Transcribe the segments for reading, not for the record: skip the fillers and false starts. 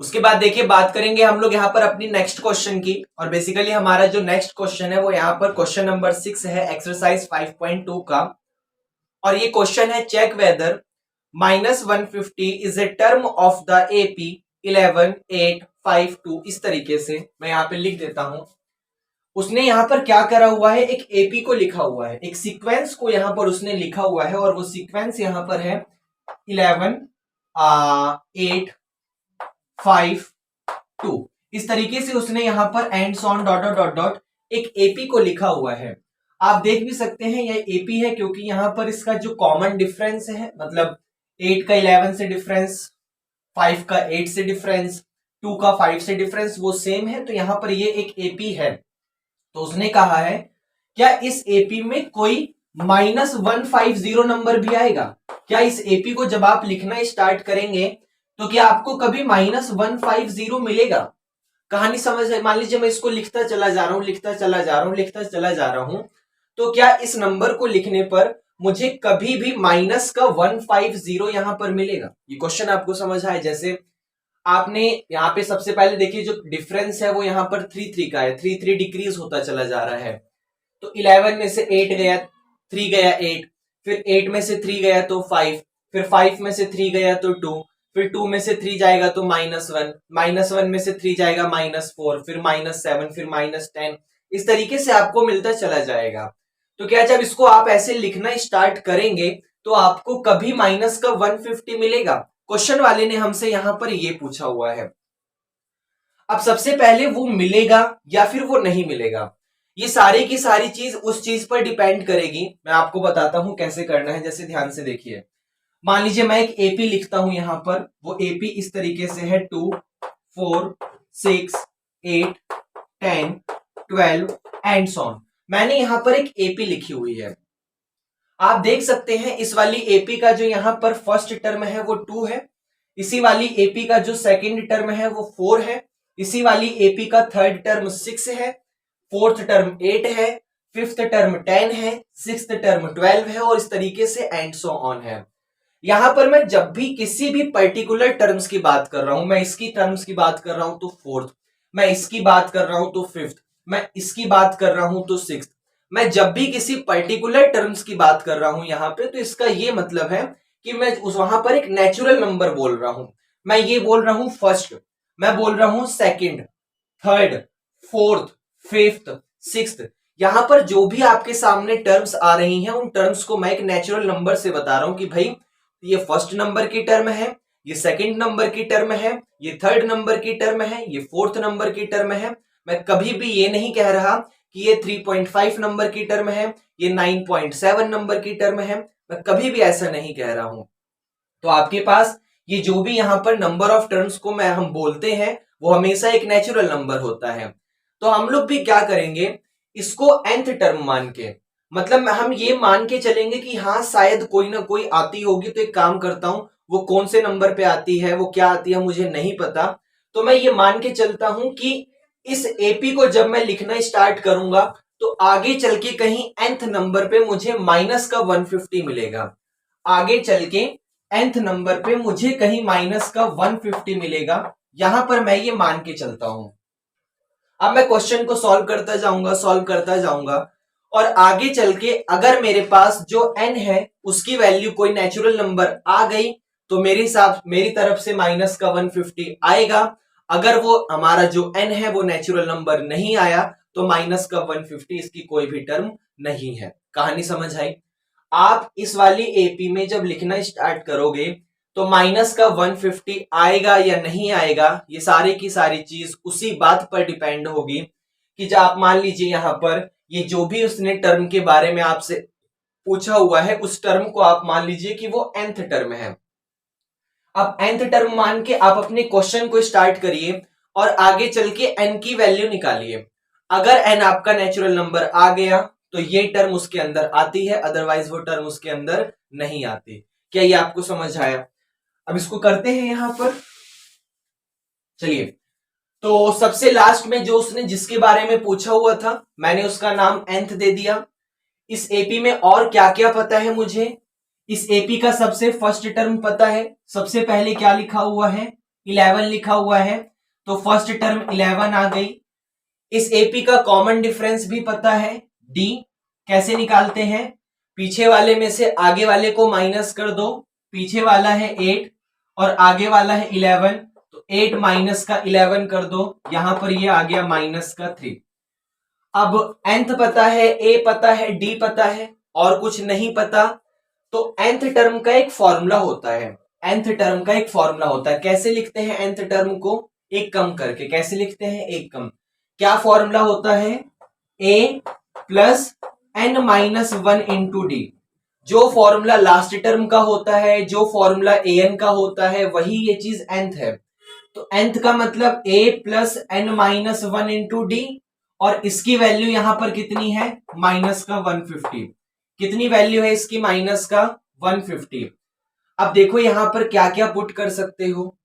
उसके बाद देखिए बात करेंगे हम लोग यहाँ पर अपनी नेक्स्ट क्वेश्चन की। और बेसिकली हमारा जो नेक्स्ट क्वेश्चन है वो यहाँ पर क्वेश्चन नंबर 6 है एक्सरसाइज 5.2 का। और ये क्वेश्चन है check whether -150 is a term of the AP 11,852। इस तरीके से मैं यहाँ पे लिख देता हूं। उसने यहाँ पर क्या करा हुआ है, एक एपी को लिखा हुआ है, एक सीक्वेंस को यहाँ पर उसने लिखा हुआ है और वो सीक्वेंस यहाँ पर है 11,852। इस तरीके से उसने यहाँ पर ends on dot dot dot dot एक एपी को लिखा हुआ है। आप देख भी सकते हैं यह एपी है क्योंकि यहाँ पर इसका जो कॉमन डिफरेंस है, मतलब 8 का 11 से डिफरेंस, 5 का 8 से डिफरेंस, 2 का 5 से डिफरेंस वो सेम है, तो यहाँ पर ये एक एपी है। तो उसने कहा है क्या इस एपी में कोई -150 नंबर भी आएगा? क्या इस एपी को जब आप लिखना स्टार्ट करेंगे तो क्या आपको कभी -150 मिलेगा? कहानी समझ है। मान लीजिए मैं इसको लिखता चला जा रहा हूं, लिखता चला जा रहा हूं, लिखता चला जा रहा हूं, तो क्या इस नंबर को लिखने पर मुझे कभी भी माइनस का 150 यहां पर मिलेगा? ये क्वेश्चन आपको समझ आए? जैसे आपने यहाँ पे सबसे पहले देखिए जो डिफरेंस है वो यहाँ पर 3 का है, 3 डिक्रीज होता चला जा रहा है। तो 11 में से 8 गया, 3 गया 8, फिर 8 में से 3 गया तो 5, फिर 5 में से 3 गया तो 2, फिर 2 में से 3 जाएगा तो -1, -1 में से 3 जाएगा -4, फिर -7, फिर -10। इस तरीके से आपको मिलता चला जाएगा। तो क्या जब इसको आप ऐसे लिखना स्टार्ट करेंगे तो आपको कभी माइनस का 150 मिलेगा? क्वेश्चन वाले ने हमसे यहां पर ये पूछा हुआ है। अब सबसे पहले वो मिलेगा या फिर वो नहीं मिलेगा, ये सारी की सारी चीज उस चीज पर डिपेंड करेगी। मैं आपको बताता हूं कैसे करना है। जैसे ध्यान से देखिए, मान लीजिए मैं एक एपी लिखता हूं यहां पर, वो एपी इस तरीके से है 2, 4, 6, 8, 10, 12 एंड सो ऑन। मैंने यहां पर एक एपी लिखी हुई है। आप देख सकते हैं इस वाली एपी का जो यहां पर फर्स्ट टर्म है वो 2 है, इसी वाली एपी का जो सेकंड टर्म है वो 4 है, इसी वाली एपी का थर्ड टर्म 6 है, फोर्थ टर्म 8 है, फिफ्थ टर्म 10 है, सिक्स्थ टर्म 12 है और इस तरीके से एंड सो ऑन है। यहां पर मैं जब भी किसी भी पर्टिकुलर टर्म्स की बात कर रहा हूं, मैं इसकी टर्म्स की बात कर रहा हूं तो फोर्थ, मैं इसकी बात कर रहा हूं तो फिफ्थ, मैं इसकी बात कर रहा हूं तो सिक्स्थ, मैं जब भी किसी पर्टिकुलर टर्म्स की बात कर रहा हूं यहां पे, तो इसका ये मतलब है कि मैं उस वहां पर एक नेचुरल नंबर बोल रहा हूं। मैं ये बोल रहा हूं फर्स्ट, मैं बोल रहा हूं second, third, fourth, fifth, sixth. यहां पर जो भी आपके सामने टर्म्स आ रही हैं उन टर्म्स को मैं एक नेचुरल नंबर से बता रहा हूं कि भाई ये फर्स्ट नंबर की टर्म है, ये सेकंड नंबर की टर्म है, ये थर्ड नंबर की टर्म है, ये फोर्थ नंबर की टर्म है। मैं कभी भी ये नहीं कह रहा कि ये 3.5 नंबर की टर्म है, ये 9.7 नंबर की टर्म है, मैं कभी भी ऐसा नहीं कह रहा हूं। तो आपके पास ये जो भी यहां पर नंबर ऑफ टर्म्स को हम बोलते हैं वो हमेशा एक नेचुरल नंबर होता है। तो हम लोग भी क्या करेंगे, इसको nth टर्म मान के, मतलब हम ये मान के चलेंगे कि हाँ शायद कोई ना कोई आती होगी, तो एक काम करता हूं, वो कौन से नंबर पे आती है, वो क्या आती है मुझे नहीं पता, तो मैं ये मान के चलता हूं कि इस एपी को जब मैं लिखना स्टार्ट करूंगा तो आगे चल के कहीं nth नंबर पे मुझे माइनस का 150 मिलेगा। आगे चल के nth नंबर पे मुझे कहीं माइनस का 150 मिलेगा, यहां पर मैं ये मान के चलता हूं। अब मैं क्वेश्चन को सॉल्व करता जाऊंगा, सॉल्व करता जाऊंगा, और आगे चल के अगर मेरे पास जो n है उसकी वैल्यू कोई नेचुरल नंबर आ गई तो मेरी तरफ से माइनस का 150 आएगा। अगर वो हमारा जो n है वो नेचुरल नंबर नहीं आया तो माइनस का 150 इसकी कोई भी टर्म नहीं है। कहानी समझ आई? आप इस वाली एपी में जब लिखना स्टार्ट करोगे तो माइनस का 150 आएगा या नहीं आएगा, ये सारी की सारी चीज उसी बात पर डिपेंड होगी कि जब आप मान लीजिए यहां पर ये जो भी उसने टर्म के बारे में आपसे पूछा हुआ है उस टर्म को आप मान लीजिए कि वो nth टर्म है। अब nth टर्म मान के आप अपने क्वेश्चन को स्टार्ट करिए और आगे चल के n की वैल्यू निकालिए। अगर n आपका नेचुरल नंबर आ गया तो ये टर्म उसके अंदर आती है, अदरवाइज वो टर्म उसके अंदर नहीं आती। क्या ये आपको समझ आया? अब इसको करते हैं यहां पर। चलिए, तो सबसे लास्ट में जो उसने जिसके बारे में पूछा हुआ था मैंने उसका नाम nth दे दिया। इस एपी में और क्या क्या पता है मुझे, इस एपी का सबसे फर्स्ट टर्म पता है, सबसे पहले क्या लिखा हुआ है 11 लिखा हुआ है, तो फर्स्ट टर्म 11 आ गई। इस एपी का कॉमन डिफरेंस भी पता है, डी। कैसे निकालते हैं, पीछे वाले में से आगे वाले को माइनस कर दो। पीछे वाला है 8 और आगे वाला है 11, तो 8 माइनस का 11 कर दो, यहां पर ये आ गया माइनस का 3। अब nth पता है, a पता है, d पता है और कुछ नहीं पता, तो nth टर्म का एक फॉर्मूला होता है। nth टर्म का एक फॉर्मूला होता है, कैसे लिखते हैं nth टर्म को, एक कम करके। कैसे लिखते हैं, एक कम। क्या फॉर्मूला होता है, a plus n minus 1 into D. जो फॉर्मूला लास्ट टर्म का होता है, जो फॉर्मूला an का होता है, वही ये चीज nth है। तो nth का मतलब a plus n minus 1 into D, और इसकी वैल्यू यहां पर कितनी है, माइनस का 150। कितनी वैल्यू है इसकी, माइनस का 150। अब देखो यहां पर क्या क्या पुट कर सकते हो,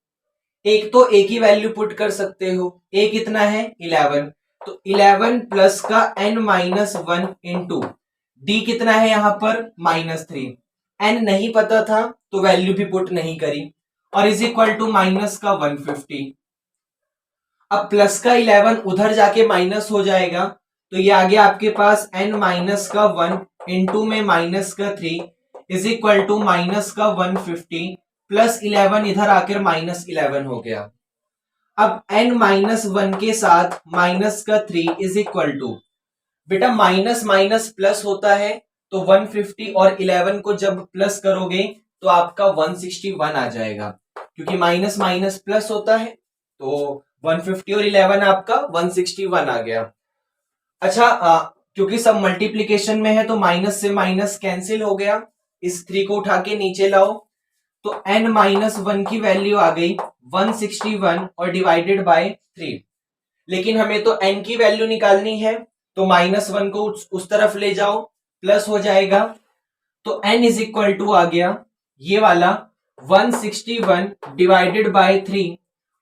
एक तो a की वैल्यू पुट कर सकते हो। a कितना है, 11, तो 11 प्लस का n माइनस 1 इंटू डी कितना है यहां पर, -3। n नहीं पता था तो वैल्यू भी पुट नहीं करी, और इज इक्वल टू माइनस का 150। अब प्लस का 11 उधर जाके माइनस हो जाएगा, तो ये आ गया आपके पास n माइनस का 1 इंटू में माइनस का 3 इज इक्वल टू माइनस का 150 प्लस 11 इधर आकर -11 हो गया। अब n माइनस 1 के साथ माइनस का 3 इज इक्वल टू, बेटा माइनस माइनस प्लस होता है, तो 150 और 11 को जब प्लस करोगे तो आपका 161 आ जाएगा, क्योंकि माइनस माइनस प्लस होता है, तो 150 और 11 आपका 161 आ गया। अच्छा, क्योंकि सब मल्टीप्लीकेशन में है तो माइनस से माइनस कैंसिल हो गया, इस 3 को उठा के नीचे लाओ, तो n माइनस 1 की वैल्यू आ गई 161 और डिवाइडेड बाय 3। लेकिन हमें तो n की वैल्यू निकालनी है, तो -1 को उस तरफ ले जाओ, प्लस हो जाएगा, तो n इज इक्वल टू आ गया ये वाला 161 डिवाइडेड बाय 3,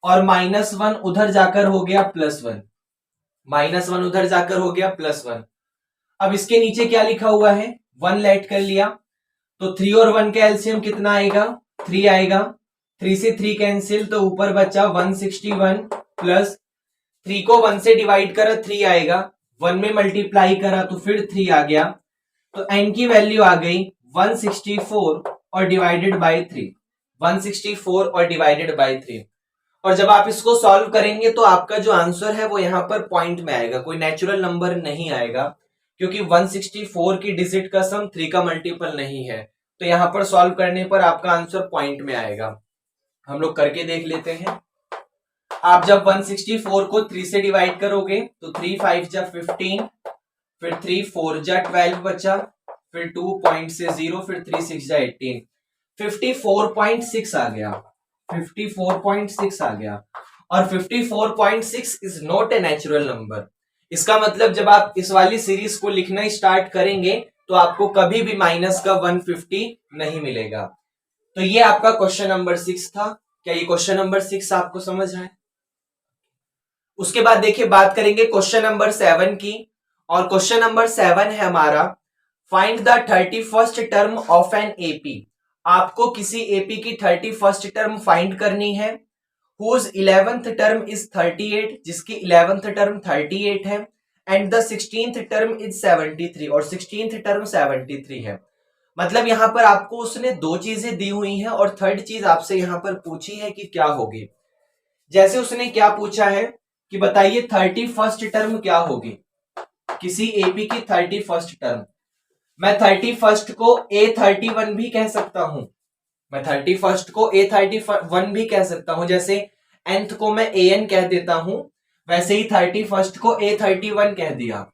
और -1 उधर जाकर हो गया +1, -1 उधर जाकर हो गया +1। अब इसके नीचे क्या लिखा हुआ है, 1 लेट कर लिया, तो 3 और 1 का एलसीएम कितना आएगा, 3 आएगा। 3 से 3 कैंसिल, तो ऊपर बचा 161 प्लस 3 को 1 से डिवाइड करा 3 आएगा, 1 में मल्टीप्लाई करा तो फिर 3 आ गया, तो n की वैल्यू आ गई 164 और डिवाइडेड बाय 3, 164 और डिवाइडेड बाय 3। और जब आप इसको सॉल्व करेंगे तो आपका जो आंसर है वो यहां पर पॉइंट में आएगा, कोई नेचुरल नंबर नहीं आएगा, क्योंकि 164 की डिजिट का सम 3 का मल्टीपल नहीं है, तो यहां पर सॉल्व करने पर आपका आंसर पॉइंट में आएगा। हम लोग करके देख लेते हैं। आप जब 164 को 3 से डिवाइड करोगे तो 3 5 जा 15, फिर 3 4 जा 12 बचा, फिर 2 पॉइंट से 0, फिर 3 6 जा 18, 54.6 आ गया, 54.6 आ गया। और 54.6 is not a natural number. इसका मतलब जब आप इस वाली सीरीज को लिखना स्टार्ट करेंगे तो आपको कभी भी माइनस का 150 नहीं मिलेगा। तो ये आपका क्वेश्चन नंबर 6 था। क्या ये क्वेश्चन नंबर 6 आपको समझ आए? उसके बाद देखिए बात करेंगे क्वेश्चन नंबर 7 की, और क्वेश्चन नंबर 7 है हमारा, find the 31st term of an AP. आपको किसी एपी की 31st टर्म फाइंड करनी है, whose 11th टर्म इज 38, जिसकी 11th टर्म 38 है, and the 16th term is 73, और 16th टर्म 73 है। मतलब यहां पर आपको उसने दो चीजें दी हुई हैं और थर्ड चीज आपसे यहां पर पूछी है कि क्या होगी। जैसे उसने क्या पूछा है कि बताइए 31st टर्म क्या होगी, किसी एपी की 31st टर्म। मैं 31st को A31 भी कह सकता हूं, मैं 31st को A31 भी कह सकता हूं, जैसे nth को मैं AN कह देता हूं, वैसे ही 31st को A31 कह दिया।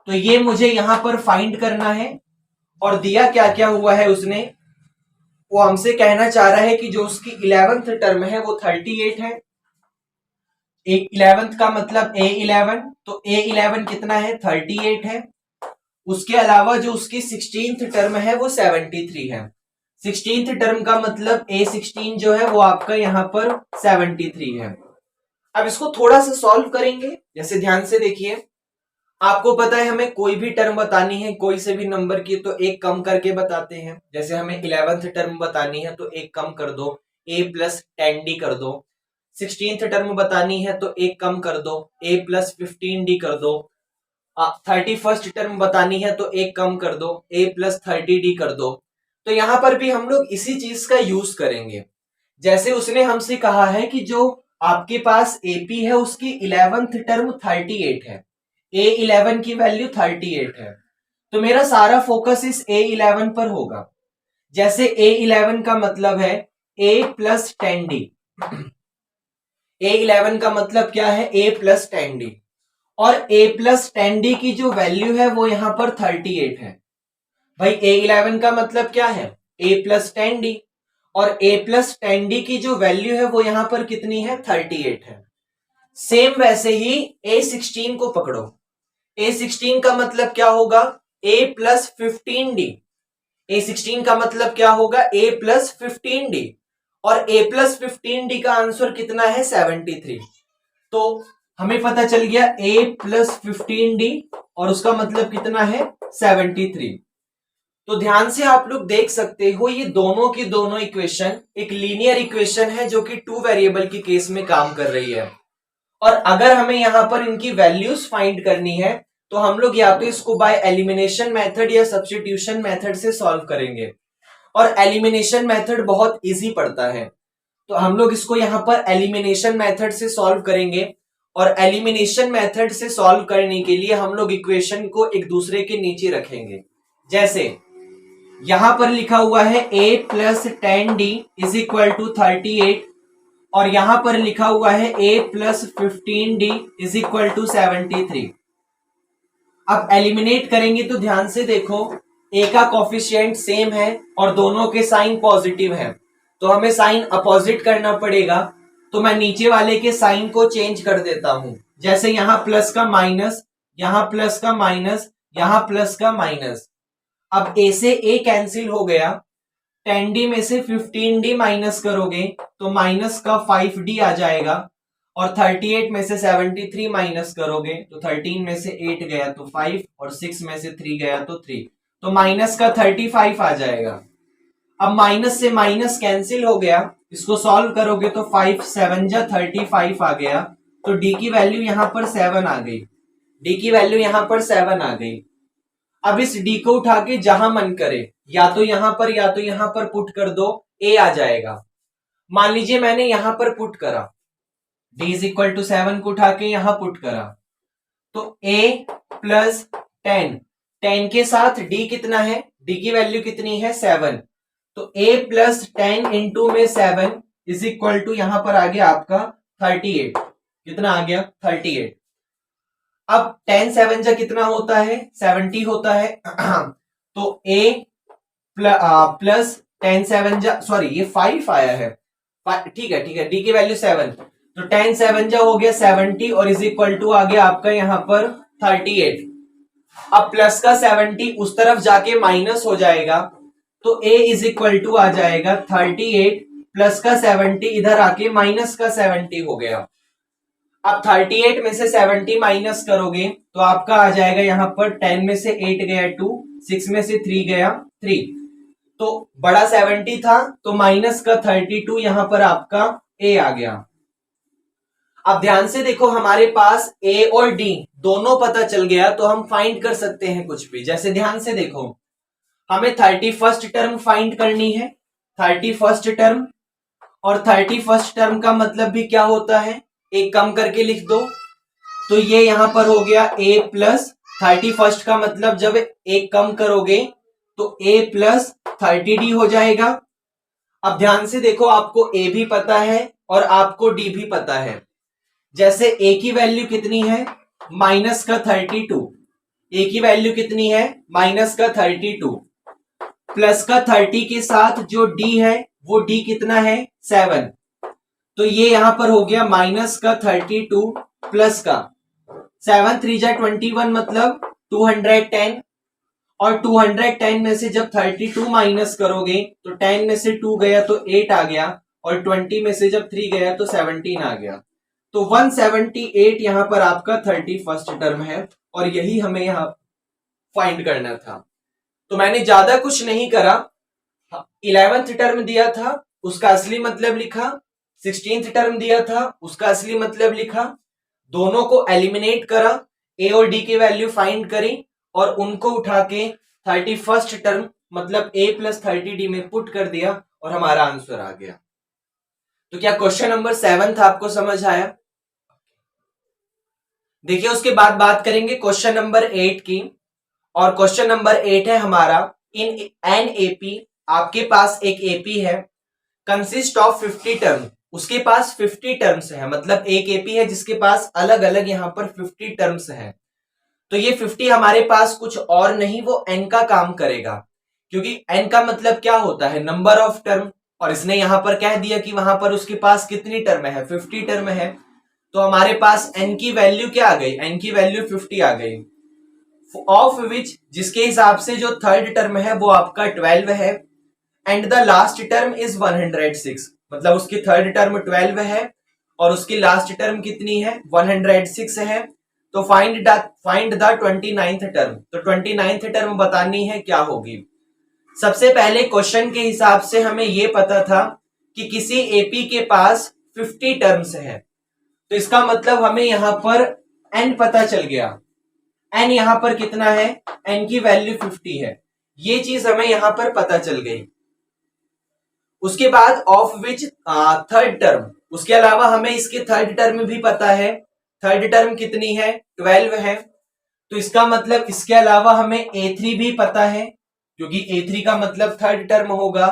तो ये मुझे यहां पर फाइंड करना है। और दिया क्या क्या हुआ है उसने, वो हमसे कहना चाह रहा है कि जो उसकी 11th टर्म है वो 38 है। 11th का मतलब A11, तो A11 कितना है, 38 है। उसके अलावा जो उसकी 16th टर्म है वो 73 है। 16th टर्म का मतलब A16 जो है वो आपका यहां पर 73 है। अब इसको थोड़ा सा सॉल्व करेंगे, जैसे ध्यान से देखिए। आपको पता है हमें कोई भी टर्म बतानी है कोई से भी नंबर की तो एक कम करके बताते हैं। जैसे हमें 11th टर्म बतानी है तो एक कम कर दो, A प्लस 10D कर दो। 16th टर्म बतानी है तो एक कम कर दो, a प्लस 15d कर दो। 31st टर्म बतानी है तो एक कम कर दो, a प्लस 30d कर दो। तो यहां पर भी हम लोग इसी चीज का यूज करेंगे। जैसे उसने हमसे कहा है कि जो आपके पास एपी है उसकी 11th टर्म 38 है, A11 की वैल्यू 38 है, तो मेरा सारा फोकस इस A11 पर होगा। जैसे A11 का मतलब है A प्लस 10d, A11 का मतलब क्या है A प्लस 10d, और A प्लस 10d की जो वैल्यू है वो यहां पर 38 है। भाई A11 का मतलब क्या है A प्लस 10d, और A प्लस 10d की जो वैल्यू है वो यहां पर कितनी है 38 है। सेम वैसे ही A16 को पकड़ो, A16 का मतलब क्या होगा A प्लस 15d, A16 का मतलब क्या होगा A प्लस 15d, और A प्लस 15d का आंसर कितना है 73। तो हमें पता चल गया A प्लस 15d और उसका मतलब कितना है 73। तो ध्यान से आप लोग देख सकते हो ये दोनों की दोनों इक्वेशन एक लीनियर इक्वेशन है जो कि टू वेरिएबल की केस में काम कर रही है। और अगर हमें यहां पर इनकी वैल्यूज फाइंड करनी है तो हम लोग या तो इसको बाय एलिमिनेशन मेथड या सब्स्टिट्यूशन मेथड से सॉल्व करेंगे, और एलिमिनेशन मेथड बहुत इजी पड़ता है, तो हम लोग इसको यहां पर एलिमिनेशन मेथड से सॉल्व करेंगे। और एलिमिनेशन मेथड से सॉल्व करने के लिए हम लोग इक्वेशन को एक दूसरे के नीचे रखेंगे। जैसे यहां पर लिखा हुआ है a plus 10d is equal to 38, और यहां पर लिखा हुआ है a plus 15d is equal to 73। अब एलिमिनेट करेंगे तो ध्यान से देखो a का कॉफिशिएंट सेम है और दोनों के साइन पॉजिटिव है, तो हमें साइन अपोजिट करना पड़ेगा। तो मैं नीचे वाले के साइन को चेंज कर देता हूं, जैसे यहां प्लस का माइनस, यहां प्लस का माइनस, यहां प्लस का माइनस। अब a से a कैंसिल हो गया, 10d में से 15d माइनस करोगे तो माइनस का 5d आ जाएगा, और 38 में से 73 माइनस करोगे तो 13 में से 8 गया तो 5, और 6 में से 3 गया तो 3, तो माइनस का 35 आ जाएगा। अब माइनस से माइनस कैंसिल हो गया, इसको सॉल्व करोगे तो 5 7 जा 35 आ गया, तो d की वैल्यू यहां पर 7 आ गई, d की वैल्यू यहां पर 7 आ गई। अब इस d को उठा के जहां मन करे या तो यहां पर या तो यहां पर पुट कर दो, a आ जाएगा। मान लीजिए मैंने यहां पर पुट करा, d इज इक्वल टू 7 को उठा के यहां पुट करा, तो a प्लस 10 के साथ d कितना है, d की वैल्यू कितनी है 7, तो a प्लस 10 इंटू में 7 इज इक्वल टू यहां पर आ गया आपका 38। कितना आ गया 38। अब 10 7 जा कितना होता है 70 होता है तो a प्लस 10 7 जा, सॉरी ये 5 आया है, ठीक है ठीक है, d की वैल्यू 7, तो 10 7 जा हो गया 70 और इज इक्वल टू आ गया आपका यहां पर 38। अब प्लस का 70 उस तरफ जाके माइनस हो जाएगा, तो a इज इक्वल टू आ जाएगा 38 प्लस का 70 इधर आके माइनस का 70 हो गया। अब 38 में से 70 माइनस करोगे तो आपका आ जाएगा यहां पर 10 में से 8 गया 2, 6 में से 3 गया 3, तो बड़ा 70 था तो माइनस का 32 यहां पर आपका a आ गया। अब ध्यान से देखो हमारे पास a और d दोनों पता चल गया, तो हम फाइंड कर सकते हैं कुछ भी। जैसे ध्यान से देखो हमें 31st टर्म फाइंड करनी है, 31st टर्म, और 31st टर्म का मतलब भी क्या होता है, एक कम करके लिख दो, तो ये यहां पर हो गया a प्लस 31st का मतलब जब एक कम करोगे तो a प्लस 30d हो जाएगा। अब ध्यान से देखो आपको a भी पता है और आपको d भी पता है। जैसे a की वैल्यू कितनी है माइनस का 32, a की वैल्यू कितनी है माइनस का 32, प्लस का 30 के साथ जो d है वो d कितना है 7, तो ये यहां पर हो गया माइनस का 32 प्लस का 7 3 जा 21 मतलब 210, और 210 में से जब 32 माइनस करोगे तो 10 में से 2 गया तो 8 आ गया, और 20 में से जब 3 गया तो 17 आ गया, तो 178 यहां पर आपका 31st टर्म है, और यही हमें यहां फाइंड करना था। तो मैंने ज्यादा कुछ नहीं करा, 11th टर्म दिया था उसका असली मतलब लिखा, 16th टर्म दिया था उसका असली मतलब लिखा, दोनों को एलिमिनेट करा, ए और डी की वैल्यू फाइंड करी और उनको उठा के 31st टर्म मतलब a प्लस 30d में पुट कर दिया और हमारा आंसर आ गया। तो क्या क्वेश्चन नंबर 7 आपको समझ आया? देखिए उसके बाद बात करेंगे क्वेश्चन नंबर 8 की, और क्वेश्चन नंबर 8 है हमारा इन एन एपी, आपके पास एक एपी है कंसिस्ट ऑफ 50 टर्म, उसके पास 50 टर्म्स है, मतलब एक एपी है जिसके पास अलग अलग यहां पर 50 टर्म्स है। तो ये 50 हमारे पास कुछ और नहीं, वो n का काम करेगा, क्योंकि n का मतलब क्या होता है, नंबर ऑफ टर्म, और इसने यहां पर कह दिया कि वहां पर उसके पास कितनी टर्म है, 50 टर्म है। तो हमारे पास n की वैल्यू क्या आ गई, n की वैल्यू 50 आ गई, ऑफ विच जिसके हिसाब से जो थर्ड टर्म है वो आपका 12 है, and the last term is 106, मतलब उसकी थर्ड टर्म 12 है और उसकी लास्ट टर्म कितनी है, 106 है। तो फाइंड द 29th टर्म, तो 29th टर्म बतानी है क्या होगी। सबसे पहले क्वेश्चन के हिसाब से हमें यह पता था कि किसी एपी के पास 50 टर्म्स है, तो इसका मतलब हमें यहां पर n पता चल गया, n यहां पर कितना है, n की वैल्यू 50 है, ये चीज हमें यहां पर पता चल गई। उसके बाद ऑफ विच थर्ड टर्म, उसके अलावा हमें इसके थर्ड टर्म भी पता है, थर्ड टर्म कितनी है, 12 है। तो इसका मतलब इसके अलावा हमें A3 भी पता है, क्योंकि A3 का मतलब थर्ड टर्म होगा,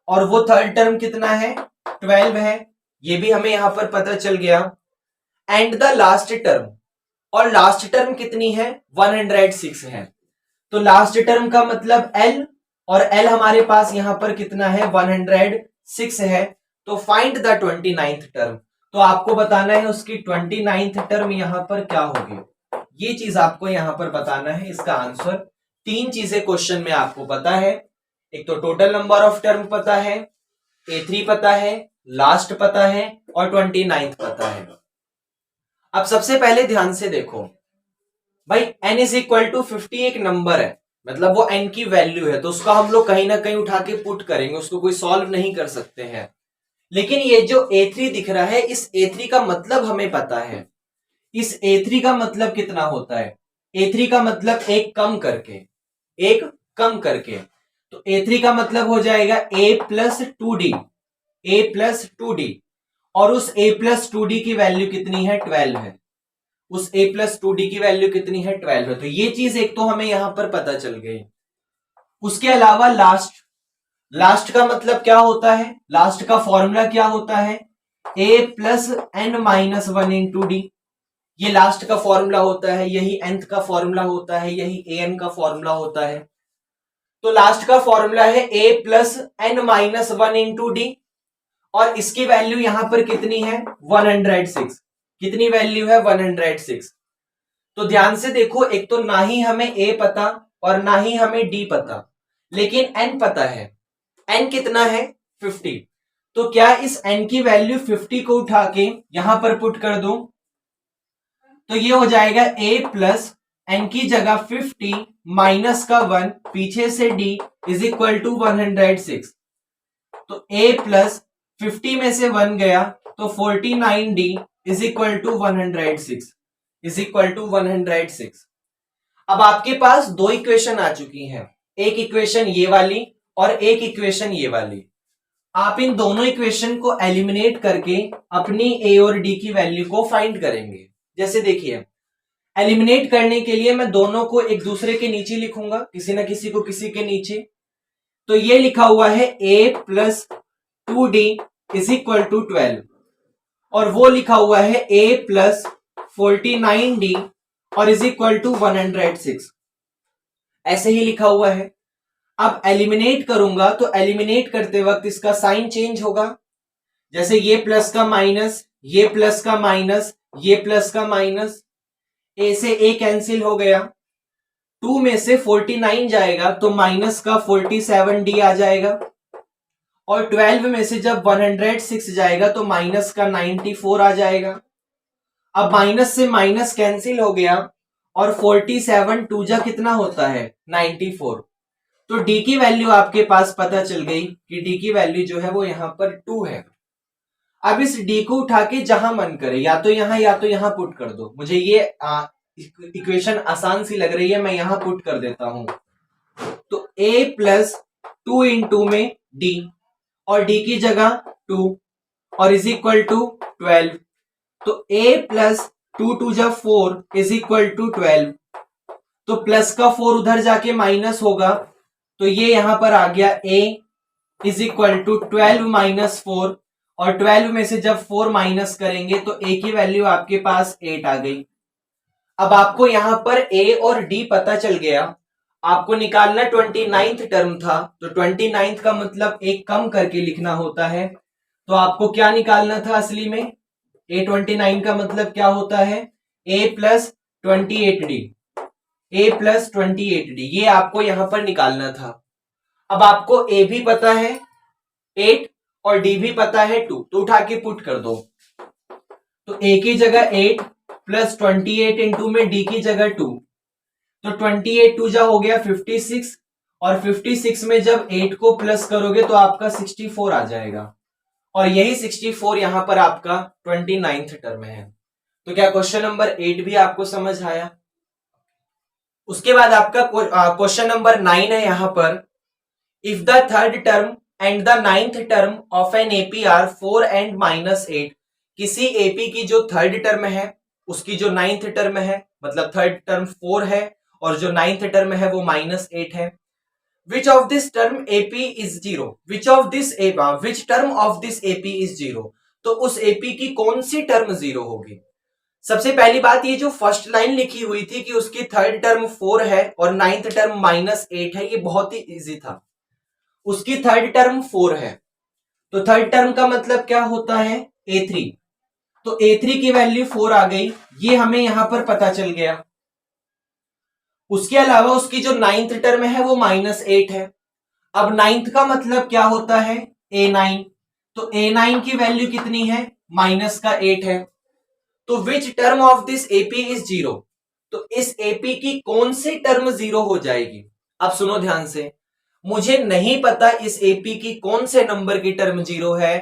और वो थर्ड टर्म कितना है, 12 है, ये भी हमें यहां पर पता चल गया। एंड द लास्ट टर्म, और लास्ट टर्म कितनी है, 106 है। तो लास्ट टर्म का मतलब L, और L हमारे पास यहां पर कितना है, 106 है। तो फाइंड द 29th टर्म, तो आपको बताना है उसकी 29th टर्म यहां पर क्या होगी, ये चीज आपको यहां पर बताना है। इसका आंसर, तीन चीजें क्वेश्चन में आपको पता है, एक तो टोटल नंबर ऑफ टर्म पता है, A3 पता है, लास्ट पता है, और 29th पता है। अब सबसे पहले ध्यान से देखो भाई, n इज इक्वल टू 50 एक नंबर है, मतलब वो n की वैल्यू है, तो उसका हम लोग कहीं ना कहीं उठा के पुट करेंगे, उसको कोई सॉल्व नहीं कर सकते हैं। लेकिन ये जो A3 दिख रहा है, इस A3 का मतलब हमें पता है, इस A3 का मतलब कितना होता है, A3 का मतलब एक कम करके, एक कम करके, तो A3 का मतलब हो जाएगा a plus 2d, a plus 2d, और उस a प्लस 2d की वैल्यू कितनी है, 12 है, उस a प्लस 2d की वैल्यू कितनी है, 12 है। तो ये चीज एक तो हमें यहां पर पता चल गई। उसके अलावा लास्ट, लास्ट का मतलब क्या होता है, लास्ट का फॉर्मूला क्या होता है, a plus N minus 1 into d, ये लास्ट का फॉर्मूला होता है, यही nth का फॉर्मूला होता है, यही an का फॉर्मूला होता है। तो लास्ट का फॉर्मूला है a plus N minus 1 into D, और इसकी वैल्यू यहां पर कितनी है, 106, कितनी वैल्यू है, 106। तो ध्यान से देखो, एक तो ना ही हमें a पता और ना ही हमें d पता, लेकिन n पता है, n कितना है, 50। तो क्या इस n की वैल्यू 50 को उठा के यहां पर पुट कर दूं, तो ये हो जाएगा a प्लस एन की जगह 50 माइनस का 1 पीछे से d इज इक्वल टू 106। तो a प्लस 50 में से 1 गया तो 49d is equal to 106, is equal to 106। अब आपके पास दो इक्वेशन आ चुकी हैं, एक इक्वेशन ये वाली और एक इक्वेशन ये वाली। आप इन दोनों इक्वेशन को एलिमिनेट करके अपनी a और d की वैल्यू को फाइंड करेंगे। जैसे देखिए, एलिमिनेट करने के लिए मैं दोनों को एक दूसरे के नीचे लिखूंगा, किसी ना किसी को किसी के नीचे। तो ये लिखा हुआ है a plus 2d is equal to 12, और वो लिखा हुआ है a प्लस 49d और इज इक्वल टू 106, ऐसे ही लिखा हुआ है। अब एलिमिनेट करूंगा तो एलिमिनेट करते वक्त इसका साइन चेंज होगा, जैसे ये प्लस का माइनस, ये प्लस का माइनस, ये प्लस का माइनस, ए से ए कैंसिल हो गया, 2 में से 49 जाएगा तो माइनस का 47d आ जाएगा, और 12 में से जब 106 जाएगा तो माइनस का 94 आ जाएगा। अब माइनस से माइनस कैंसिल हो गया और 47 टू जा कितना होता है, 94। तो d की वैल्यू आपके पास पता चल गई कि d की वैल्यू जो है वो यहां पर 2 है। अब इस डी को उठा के जहां मन करे, या तो यहां पुट कर दो। मुझे ये इक्वेशन आसान सी लग रही है, मैं यहां पुट कर देता हूं। तो a प्लस 2 इंटू में d, और d की जगह 2, और इज इक्वल टू 12। तो a प्लस 2 टू जा 4 इज इक्वल टू 12। तो प्लस का 4 उधर जाके माइनस होगा, तो ये यहां पर आ गया a is equal to 12 minus 4, और 12 में से जब 4 माइनस करेंगे तो a की वैल्यू आपके पास 8 आ गई। अब आपको यहां पर a और d पता चल गया, आपको निकालना 29th टर्म था, तो 29th का मतलब एक कम करके लिखना होता है। तो आपको क्या निकालना था असली में, a29 का मतलब क्या होता है, a plus 28d, a plus 28d, ये आपको यहां पर निकालना था। अब आपको a भी पता है 8 और d भी पता है 2, तो उठा के पुट कर दो। तो a की जगह 8 प्लस 28 इंटू में d की जगह 2, तो 28 टू जा हो गया 56, और 56 में जब 8 को प्लस करोगे तो आपका 64 आ जाएगा, और यही 64 यहां पर आपका 29th टर्म है। तो क्या क्वेश्चन नंबर 8 भी आपको समझ आया? उसके बाद आपका क्वेश्चन नंबर 9 है यहां पर, if the third term and the 9th term of an AP are 4 and -8, किसी एपी की जो थर्ड टर्म है उसकी जो 9th टर्म है, मतलब थर्ड टर्म 4 है और जो 9th टर्म है वो -8 है। Which of this term AP is zero, which term of this AP is zero, तो उस एपी की कौन सी टर्म जीरो होगी? सबसे पहली बात, ये जो फर्स्ट लाइन लिखी हुई थी कि उसकी थर्ड टर्म 4 है और 9th टर्म -8 है, ये बहुत ही इजी था। उसकी थर्ड टर्म 4 है, तो थर्ड टर्म का मतलब क्या होता है, a3, तो a3 की वैल्यू 4 आ गई, ये हमें यहां पर पता चल गया। उसके अलावा उसकी जो 9th टर्म है वो -8 है। अब 9th का मतलब क्या होता है, a9, तो a9 की वैल्यू कितनी है, -8 है। तो which term of this AP is zero, तो इस एपी की कौन सी टर्म जीरो हो जाएगी? अब सुनो ध्यान से, मुझे नहीं पता इस एपी की कौन से नंबर की टर्म जीरो है।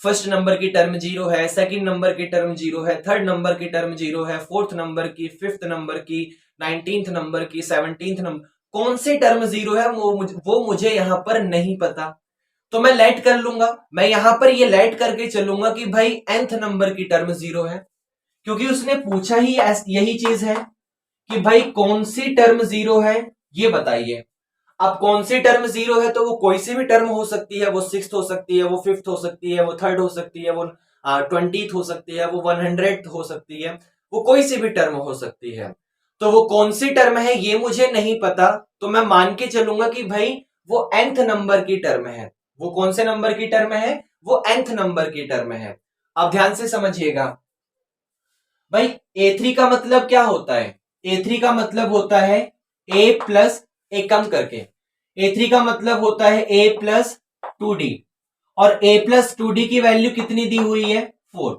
फर्स्ट नंबर की टर्म जीरो है, सेकंड नंबर की टर्म जीरो है, थर्ड नंबर की टर्म जीरो है, फोर्थ नंबर की, फिफ्थ नंबर की, 19th नंबर की, 17th नंबर, कौन सी टर्म जीरो है वो मुझे यहां पर नहीं पता। तो मैं लेट कर लूंगा, मैं यहां पर ये लेट करके चलूंगा कि भाई nth नंबर की टर्म जीरो है, क्योंकि उसने पूछा ही यही चीज है कि भाई कौन सी टर्म जीरो है ये बताइए। अब कौन सी टर्म जीरो है, तो वो कोई सी भी टर्म हो सकती है, वो 6th हो सकती है, वो 5th हो सकती है, वो 3rd हो सकती है, वो 20th हो सकती है, वो 100th हो सकती है, वो कोई सी भी टर्म हो सकती है। तो वो कौन सी टर्म है ये मुझे नहीं पता, तो मैं मान के चलूंगा कि भाई वो nth नंबर की टर्म है। वो कौन से नंबर की टर्म है, वो nth नंबर की टर्म है। अब ध्यान से समझिएगा भाई, a3 का मतलब क्या होता है, a3 का मतलब होता है a प्लस एक कम करके, a3 का मतलब होता है a प्लस 2d, और a प्लस 2d की वैल्यू कितनी दी हुई है, 4।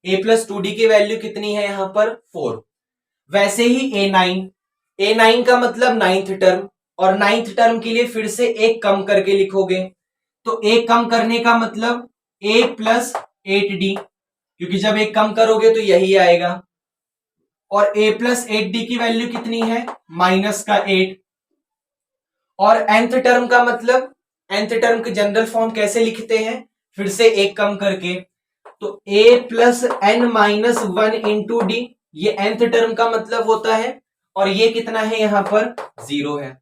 a प्लस 2d की वैल्यू कितनी है यहां पर, 4। वैसे ही a9 का मतलब 9th टर्म, और 9th टर्म के लिए फिर से एक कम करके लिखोगे, तो एक कम करने का मतलब a प्लस 8d, क्योंकि जब एक कम करोगे तो यही आएगा, और a प्लस 8d की वैल्यू कितनी है, -8। और nth टर्म का मतलब, nth टर्म के जनरल फॉर्म कैसे लिखते हैं, फिर से एक कम करके, तो a plus n minus 1 into d, ये nth टर्म का मतलब होता है, और ये कितना है यहां पर, 0 है।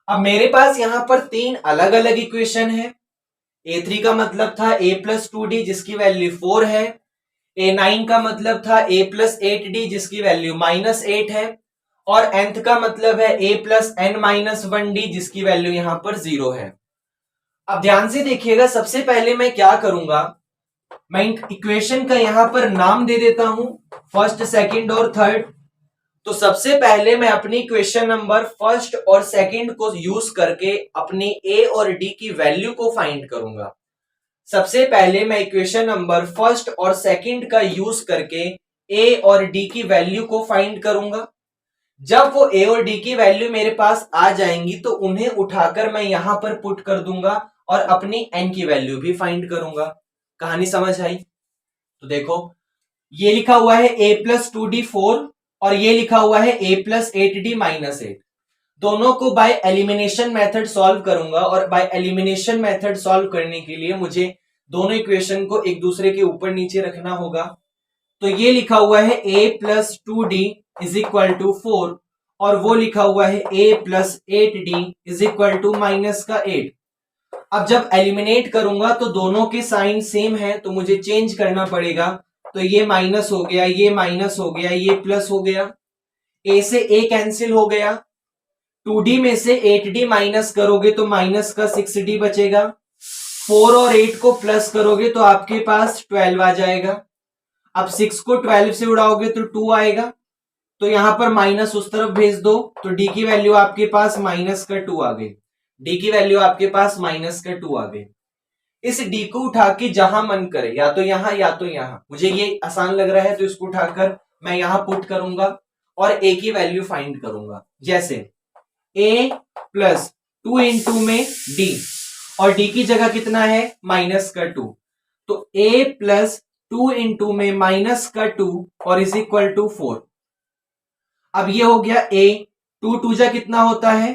अब मेरे पास यहां पर 3 अलग अलग इक्वेशन है। a3 का मतलब था a प्लस 2d जिसकी वैल्यू 4 है, a9 का मतलब था a प्लस 8d जिसकी वैल्यू -8 है, और nth का मतलब है a plus n minus 1d जिसकी वैल्यू यहां पर 0 है। अब ध्यान से देखिएगा, सबसे पहले मैं क्या करूंगा, मैं इक्वेशन का यहां पर नाम दे देता हूं, फर्स्ट, सेकंड और थर्ड। तो सबसे पहले मैं अपनी इक्वेशन नंबर फर्स्ट और सेकंड को यूज करके अपनी a और d की वैल्यू को फाइंड करूंगा। सबसे पहले मैं इक्वेशन नंबर फर्स्ट और सेकंड का यूज करके a और d की वैल्यू को फाइंड करूंगा। जब वो a और d की वैल्यू मेरे पास आ जाएंगी तो उन्हें उठाकर मैं यहां पर पुट कर दूंगा और अपनी n की वैल्यू भी फाइंड करूंगा। कहानी समझ आई? तो देखो ये लिखा हुआ है a प्लस 2d 4 और ये लिखा हुआ है a प्लस 8d माइनस 8। दोनों को बाय एलिमिनेशन मेथड सॉल्व करूंगा और बाय एलिमिनेशन मेथड सॉल्व करने के लिए मुझे दोनों इक्वेशन को एक दूसरे के ऊपर नीचे रखना होगा। तो ये लिखा हुआ है a plus 2d is equal to 4 और वो लिखा हुआ है a plus 8d is equal to minus का 8। अब जब एलिमिनेट करूंगा तो दोनों के साइन सेम है तो मुझे चेंज करना पड़ेगा। तो ये माइनस हो गया, ये माइनस हो गया, ये प्लस हो गया, a से a कैंसिल हो गया, 2d में से 8d माइनस करोगे तो माइनस का 6d बचेगा, 4 और 8 को प्लस करोगे तो आपके पास 12 आ जाएगा। अब 6 को 12 से उड़ाओगे तो 2 आएगा, तो यहां पर माइनस उस तरफ भेज दो तो d की वैल्यू आपके पास माइनस का 2 आ गई। d की वैल्यू आपके पास माइनस का 2 आ गई। इस d को उठा के जहां मन करे, या तो यहां या तो यहां, मुझे ये आसान लग रहा है तो इसको उठाकर मैं यहां पुट करूंगा और a की वैल्यू फाइंड करूंगा। जैसे a प्लस 2 इंटू में d और d की जगह कितना है माइनस का 2, तो a प्लस 2 इंटू में माइनस का 2 और इज इक्वल टू 4। अब ये हो गया a, 2 2 जा कितना होता है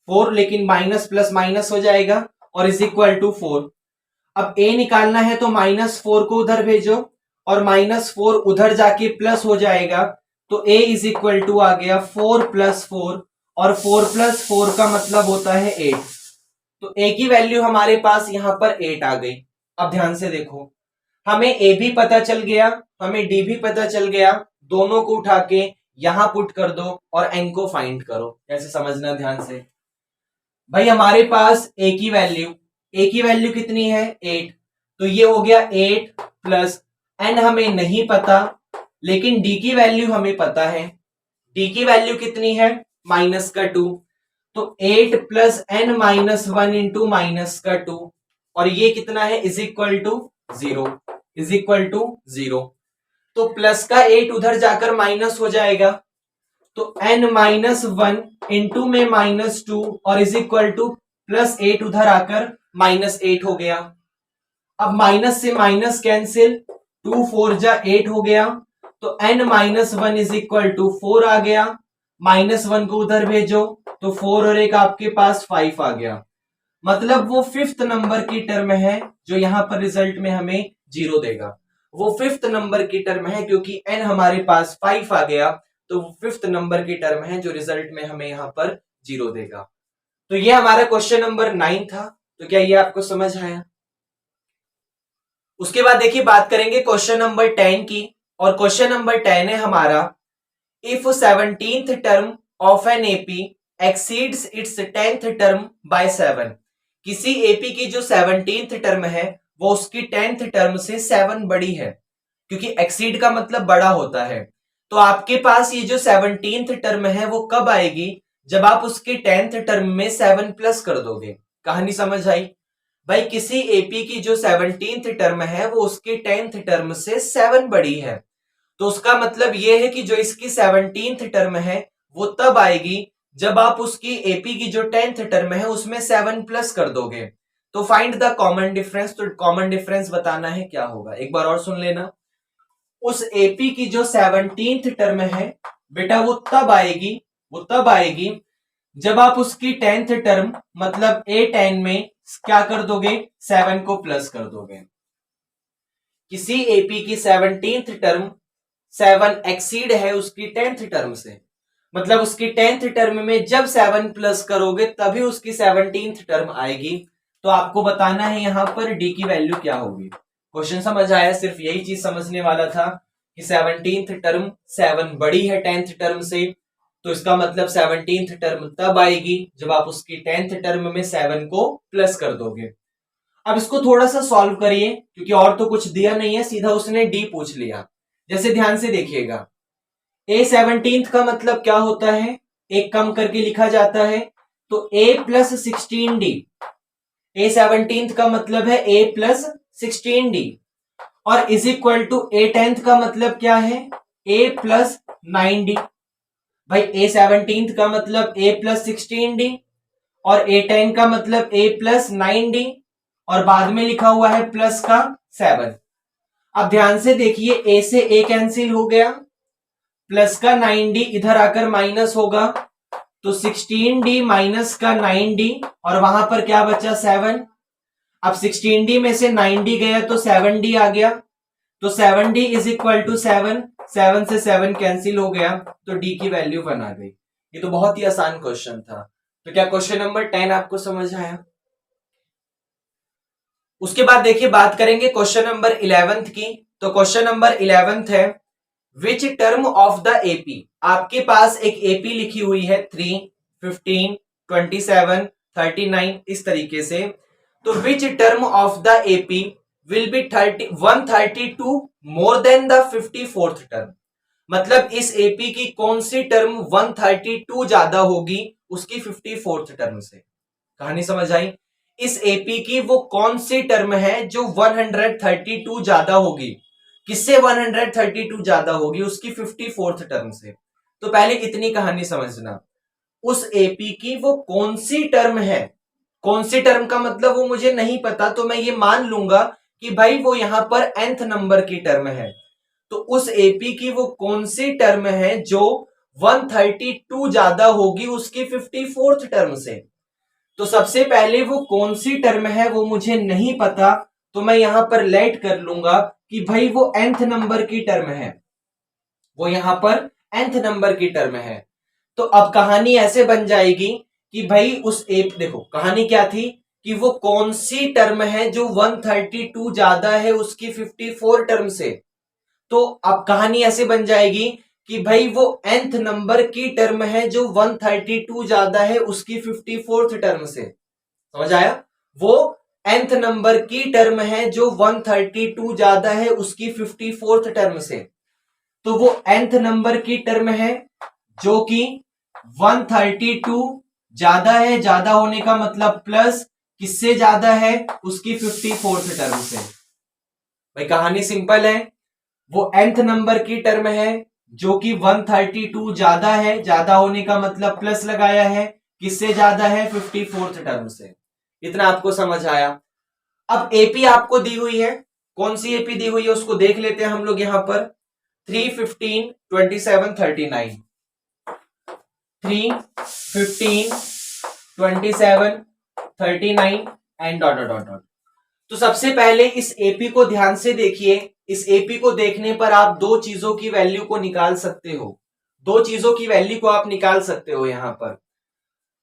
4, लेकिन माइनस प्लस माइनस हो जाएगा और इज इक्वल टू 4। अब a निकालना है तो माइनस 4 को उधर भेजो और माइनस 4 उधर जाके प्लस हो जाएगा, तो a इज इक्वल टू आ गया 4 प्लस 4 और 4 प्लस 4 का मतलब होता है 8। तो a की वैल्यू हमारे पास यहां पर 8 आ गई। अब ध्यान से देखो, हमें a भी पता चल गया, हमें d भी पता चल गया, दोनों को उठा के यहां पुट कर दो और n को फाइंड करो। कैसे समझना ध्यान से भाई, हमारे पास a की वैल्यू कितनी है 8, तो ये हो गया 8 प्लस n हमें नहीं पता, लेकिन d की वैल्यू हमें पता है। d की वैल्यू कितनी है माइनस का 2, तो 8 plus n minus 1 into minus का 2 और ये कितना है is equal to 0, is equal to 0। तो प्लस का 8 उधर जाकर माइनस हो जाएगा, तो n माइनस 1 इंटू में माइनस 2 और इज इक्वल टू प्लस 8 उधर आकर माइनस 8 हो गया। अब माइनस से माइनस कैंसिल, 2 4 जा 8 हो गया, तो n minus 1 is equal to 4 आ गया, माइनस 1 को उधर भेजो तो 4 और एक आपके पास 5 आ गया। मतलब वो 5th नंबर की टर्म है जो यहां पर रिजल्ट में हमें 0 देगा। वो 5th नंबर की टर्म है क्योंकि n हमारे पास 5 आ गया, तो वो 5th नंबर की टर्म है जो रिजल्ट में हमें यहां पर 0 देगा। तो ये हमारा क्वेश्चन नंबर 9 था। तो क्या ये आपको समझ आया? उसके बाद देखिए बात करेंगे क्वेश्चन नंबर 10 की, और क्वेश्चन नंबर 10 है हमारा, if 17th term of an AP exceeds its 10th term by 7। किसी एपी की जो 17th टर्म है वो उसकी 10th टर्म से 7 बड़ी है, क्योंकि एक्सीड का मतलब बड़ा होता है। तो आपके पास ये जो 17th टर्म है वो कब आएगी, जब आप उसके 10th टर्म में 7 प्लस कर दोगे। कहानी समझ आई भाई? किसी एपी की जो 17th टर्म है वो उसके 10th टर्म से 7 बड़ी है, तो उसका मतलब ये है कि जो इसकी 17th टर्म है वो तब आएगी जब आप उसकी एपी की जो 10th टर्म है उसमें 7 प्लस कर दोगे। तो फाइंड द कॉमन डिफरेंस। तो कॉमन डिफरेंस बताना है क्या होगा, एक बार और सुन लेना। उस एपी की जो 17th टर्म है बेटा वो तब आएगी जब आप उसकी 10th टर्म मतलब A10 में क्या कर दोगे 7 को प्लस कर दोगे। किसी एपी की 17th टर्म 7 एक्सीड है उसकी 10th टर्म से, मतलब उसकी 10th टर्म में जब 7 प्लस करोगे तभी उसकी 17th टर्म आएगी। तो आपको बताना है यहां पर डी की वैल्यू क्या होगी। क्वेश्चन समझ आया? सिर्फ यही चीज समझने वाला था कि 17th टर्म 7 बड़ी है 10th टर्म से, तो इसका मतलब 17th टर्म तब आएगी जब आप उसकी 10th टर्म में 7 को प्लस कर दोगे। अब इसको थोड़ा सा सॉल्व करिए, क्योंकि और तो कुछ दिया नहीं है, सीधा उसने डी पूछ लिया। जैसे ध्यान से देखिएगा, A17 का मतलब क्या होता है, एक कम करके लिखा जाता है, तो A प्लस 16D। A17 का मतलब है A प्लस 16D और इज इक्वल टू A10 का मतलब क्या है A प्लस 9D। भाई A17 का मतलब A प्लस 16D और A10 का मतलब A प्लस 9D और बाद में लिखा हुआ है प्लस का 7। अब ध्यान से देखिए, ए से ए कैंसिल हो गया, प्लस का 9d इधर आकर माइनस होगा, तो 16d माइनस का 9d और वहां पर क्या बचा 7। अब 16d में से 9d गया तो 7d आ गया, तो 7d इज इक्वल टू 7, 7 से 7 कैंसिल हो गया, तो d की वैल्यू 1 आ गई। ये तो बहुत ही आसान क्वेश्चन था। तो क्या क्वेश्चन नंबर 10 आपको समझ आया? उसके बाद देखिए बात करेंगे क्वेश्चन नंबर 11 की। तो क्वेश्चन नंबर 11 है, which term of the AP, आपके पास एक एपी लिखी हुई है 3, 15, 27, 39 इस तरीके से। तो which term of the AP will be 132 more than the 54th term, मतलब इस एपी की कौन सी टर्म 132 ज्यादा होगी उसकी 54th टर्म से। कहानी समझ आई? इस एपी की वो कौन सी टर्म है जो 132 ज्यादा होगी, किससे 132 ज्यादा होगी, उसकी 54th टर्म से। तो पहले इतनी कहानी समझना, उस एपी की वो कौन सी टर्म है, कौन सी टर्म का मतलब वो मुझे नहीं पता, तो मैं ये मान लूंगा कि भाई वो यहां पर nth नंबर की टर्म है। तो उस एपी की वो कौन सी टर्म है जो 132 ज्यादा होगी उसकी 54th टर्म से। तो सबसे पहले वो कौन सी टर्म है वो मुझे नहीं पता, तो मैं यहां पर लेट कर लूंगा कि भाई वो nth नंबर की टर्म है, वो यहां पर nth नंबर की टर्म है। तो अब कहानी ऐसे बन जाएगी कि भाई उस एप, देखो कहानी क्या थी कि वो कौन सी टर्म है जो 132 ज्यादा है उसकी 54 टर्म से। तो अब कहानी ऐसे बन जाएगी कि भाई वो nth नंबर की टर्म है जो 132 ज्यादा है उसकी 54th टर्म से। समझ आया? वो nth नंबर की टर्म है जो 132 ज्यादा है उसकी 54th टर्म से। तो वो nth नंबर की टर्म है जो कि 132 ज्यादा है, ज्यादा होने का मतलब प्लस किससे ज्यादा है, उसकी 54th टर्म से। भाई कहानी सिंपल है, वो nth नंबर की टर्म है जो कि 132 ज्यादा है, ज्यादा होने का मतलब प्लस लगाया है, किससे ज्यादा है, 54th टर्म से। इतना आपको समझ आया? अब एपी आपको दी हुई है, कौन सी एपी दी हुई है उसको देख लेते हैं हम लोग यहां पर। 3, 15, 27, 39, 3, 15, 27, 39 एंड डॉट डॉट डॉट। तो सबसे पहले इस एपी को ध्यान से देखिए। इस एपी को देखने पर आप दो चीजों की वैल्यू को निकाल सकते हो, दो चीजों की वैल्यू को आप निकाल सकते हो यहां पर।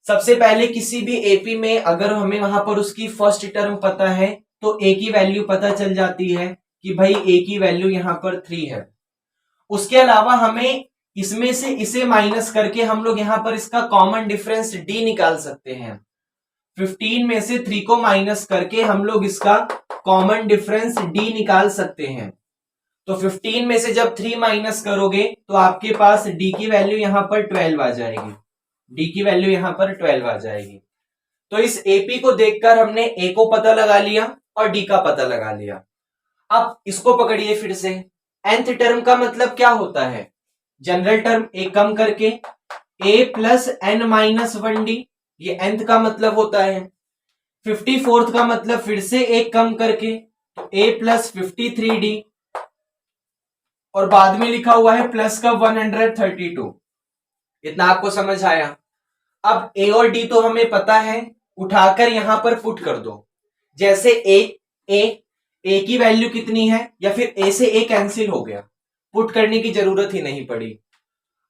सबसे पहले किसी भी एपी में अगर हमें वहां पर उसकी फर्स्ट टर्म पता है तो ए की वैल्यू पता चल जाती है कि भाई ए की वैल्यू यहां पर 3 है। उसके अलावा हमें इसमें से इसे माइनस करके हम लोग यहां पर इसका कॉमन डिफरेंस डी निकाल सकते हैं। 15 में से 3 को माइनस करके हम लोग इसका कॉमन डिफरेंस डी निकाल सकते हैं। तो 15 में से जब 3 माइनस करोगे तो आपके पास डी की वैल्यू यहां पर 12 आ जाएगी, डी की वैल्यू यहां पर 12 आ जाएगी। तो इस एपी को देखकर हमने ए को पता लगा लिया और डी का पता लगा लिया। अब इसको पकड़िए फिर से, nth टर्म का मतलब क्या होता है, जनरल टर्म ए कम करके a plus N minus 1d, ये nth का मतलब होता है। 54th का मतलब फिर से एक कम करके तो a प्लस 53d, और बाद में लिखा हुआ है प्लस का 132। इतना आपको समझ आया? अब a और d तो हमें पता है, उठाकर यहां पर पुट कर दो। जैसे a की वैल्यू कितनी है, या फिर a से a कैंसिल हो गया, पुट करने की जरूरत ही नहीं पड़ी।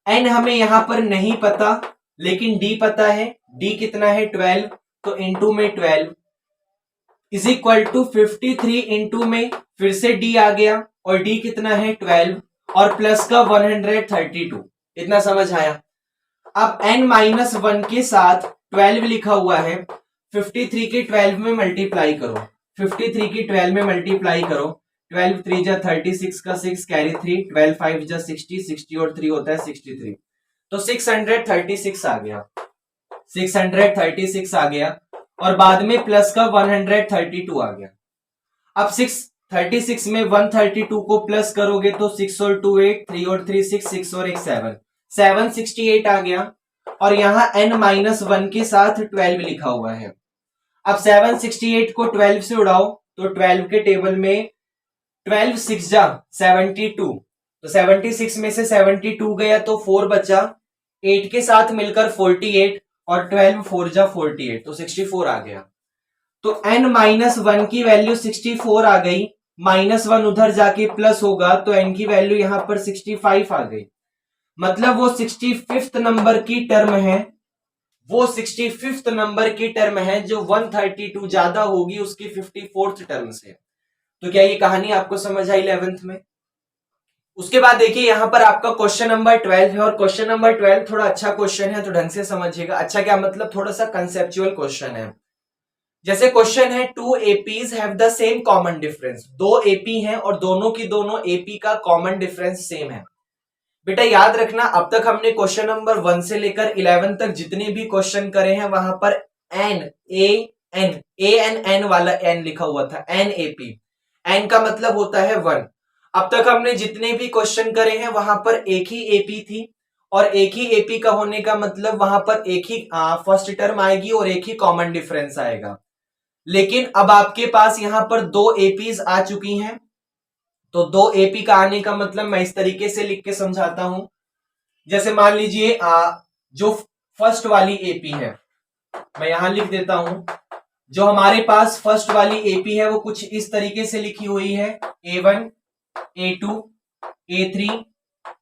n हमें यहां पर नहीं पता लेकिन d पता है, d कितना है 12, तो इंटू में 12 इज इक्वल टू 53 इंटू में फिर से d आ गया और d कितना है 12 और प्लस का 132। इतना समझ आया? अब n-1 के साथ 12 लिखा हुआ है, 53 के 12 में मल्टीप्लाई करो, 53 की 12 में मल्टीप्लाई करो, 12 3 जा 36 का 6 कैरी 3, 12 5 जा 60, 60 और 3 होता है 63, तो 636 आ गया, 636 आ गया और बाद में प्लस का 132 आ गया। अब 636 में 132 को प्लस करोगे तो 6 और 2 8, 3 और 3 6, 6 और 1 7, 768 आ गया और यहां n-1 के साथ 12 लिखा हुआ है। अब 768 को 12 से उड़ाओ तो 12 के टेबल में 12 6 जा 72, तो 76 में से 72 गया तो 4 बचा, 8 के साथ मिलकर 48 और 12 4 जा 48, तो 64 आ गया। तो n माइनस 1 की वैल्यू 64 आ गई, माइनस 1 उधर जाके प्लस होगा तो n की वैल्यू यहां पर 65 आ गई। मतलब वो 65th नंबर की टर्म है, वो 65th नंबर की टर्म है जो 132 ज्यादा होगी उसकी 54th टर्म से। तो क्या ये कहानी आपको समझ आई 11th में? उसके बाद देखिए यहां पर आपका क्वेश्चन नंबर 12 है, और क्वेश्चन नंबर 12 थोड़ा अच्छा क्वेश्चन है, तो ढंग से समझिएगा। अच्छा क्या मतलब, थोड़ा सा कंसेप्चुअल क्वेश्चन है। जैसे क्वेश्चन है, two APs have the same common difference, दो एपी हैं और दोनों की दोनों एपी का कॉमन डिफरेंस सेम है। बेटा याद रखना, अब तक हमने क्वेश्चन नंबर 1 से लेकर 11 तक जितने भी क्वेश्चन करे हैं वहां पर एन वाला एन लिखा हुआ था, एन एपी, एन का मतलब होता है 1। अब तक हमने जितने भी क्वेश्चन करे हैं वहां पर एक ही एपी थी, और एक ही एपी का होने का मतलब वहां पर एक ही फर्स्ट टर्म आएगी और एक ही कॉमन डिफरेंस आएगा। लेकिन अब आपके पास यहां पर दो एपीज आ चुकी हैं, तो दो एपी का आने का मतलब मैं इस तरीके से लिख के समझाता हूं। जैसे मान लीजिए जो फर्स्ट वाली एपी है, मैं यहां लिख देता हूं, जो हमारे पास फर्स्ट वाली एपी है वो कुछ इस तरीके से लिखी हुई है, A1 A2 A3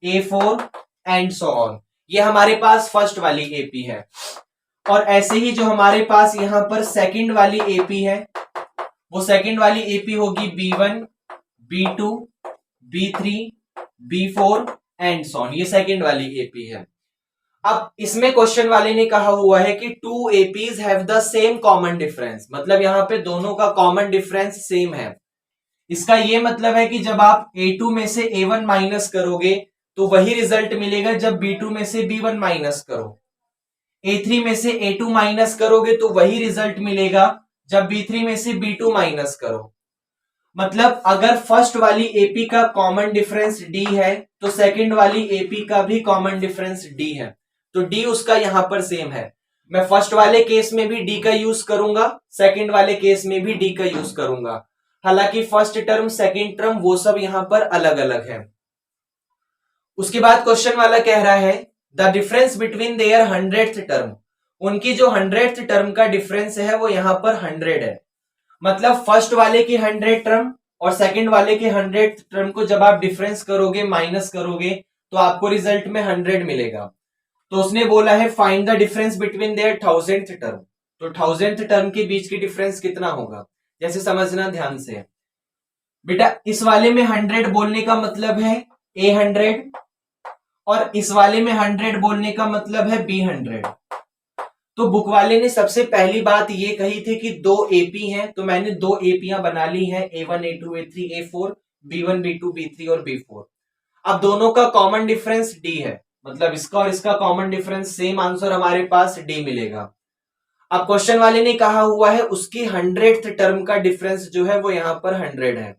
A4 and so on. ये हमारे पास फर्स्ट वाली एपी है। और ऐसे ही जो हमारे पास यहां पर सेकंड वाली एपी है, वो सेकंड वाली एपी होगी B1 B2 B3 B4 and so on, ये सेकंड वाली एपी है। अब इसमें क्वेश्चन वाले ने कहा हुआ है कि two APs have the same common difference, मतलब यहां पे दोनों का कॉमन डिफरेंस सेम है। इसका ये मतलब है कि जब आप A2 में से A1 माइनस करोगे तो वही रिजल्ट मिलेगा जब B2 में से B1 माइनस करो, A3 में से A2 माइनस करोगे तो वही रिजल्ट मिलेगा जब B3 में से B2 माइनस करो। मतलब अगर फर्स्ट वाली एपी का कॉमन डिफरेंस D है तो सेकंड वाली एपी का भी कॉमन डिफरेंस D है, तो D उसका यहां पर सेम है। मैं फर्स्ट वाले केस में भी D का यूज करूंगा, सेकंड वाले केस में भी D का यूज करूंगा। हालांकि फर्स्ट टर्म सेकंड टर्म वो सब यहां पर अलग अलग है। उसके बाद क्वेश्चन वाला कह रहा है the difference between their 100th term, उनकी जो 100th टर्म का डिफरेंस है वो यहां पर 100 है। मतलब फर्स्ट वाले की 100 टर्म और सेकंड वाले के 100th टर्म को जब आप डिफरेंस करोगे, माइनस करोगे, तो आपको रिजल्ट में 100 मिलेगा। तो उसने बोला है find the difference between their 1000th term, तो 1000th टर्म के बीच की डिफरेंस कितना होगा, जैसे समझना ध्यान से। बेटा इस वाले में 100 बोलने का मतलब है A100, और इस वाले में 100 बोलने का मतलब है B100। तो बुक वाले ने सबसे पहली बात ये कही थी कि दो एपी हैं, तो मैंने दो एपियां बना ली हैं, A1 A2 A3 A4, B1 B2 B3 और B4। अब दोनों का कॉमन डिफरेंस D है, मतलब इसका और इसका कॉमन डिफरेंस सेम, आंसर हमारे पास D मिलेगा। अब क्वेश्चन वाले ने कहा हुआ है उसकी 100th टर्म का डिफरेंस जो है वो यहां पर 100 है,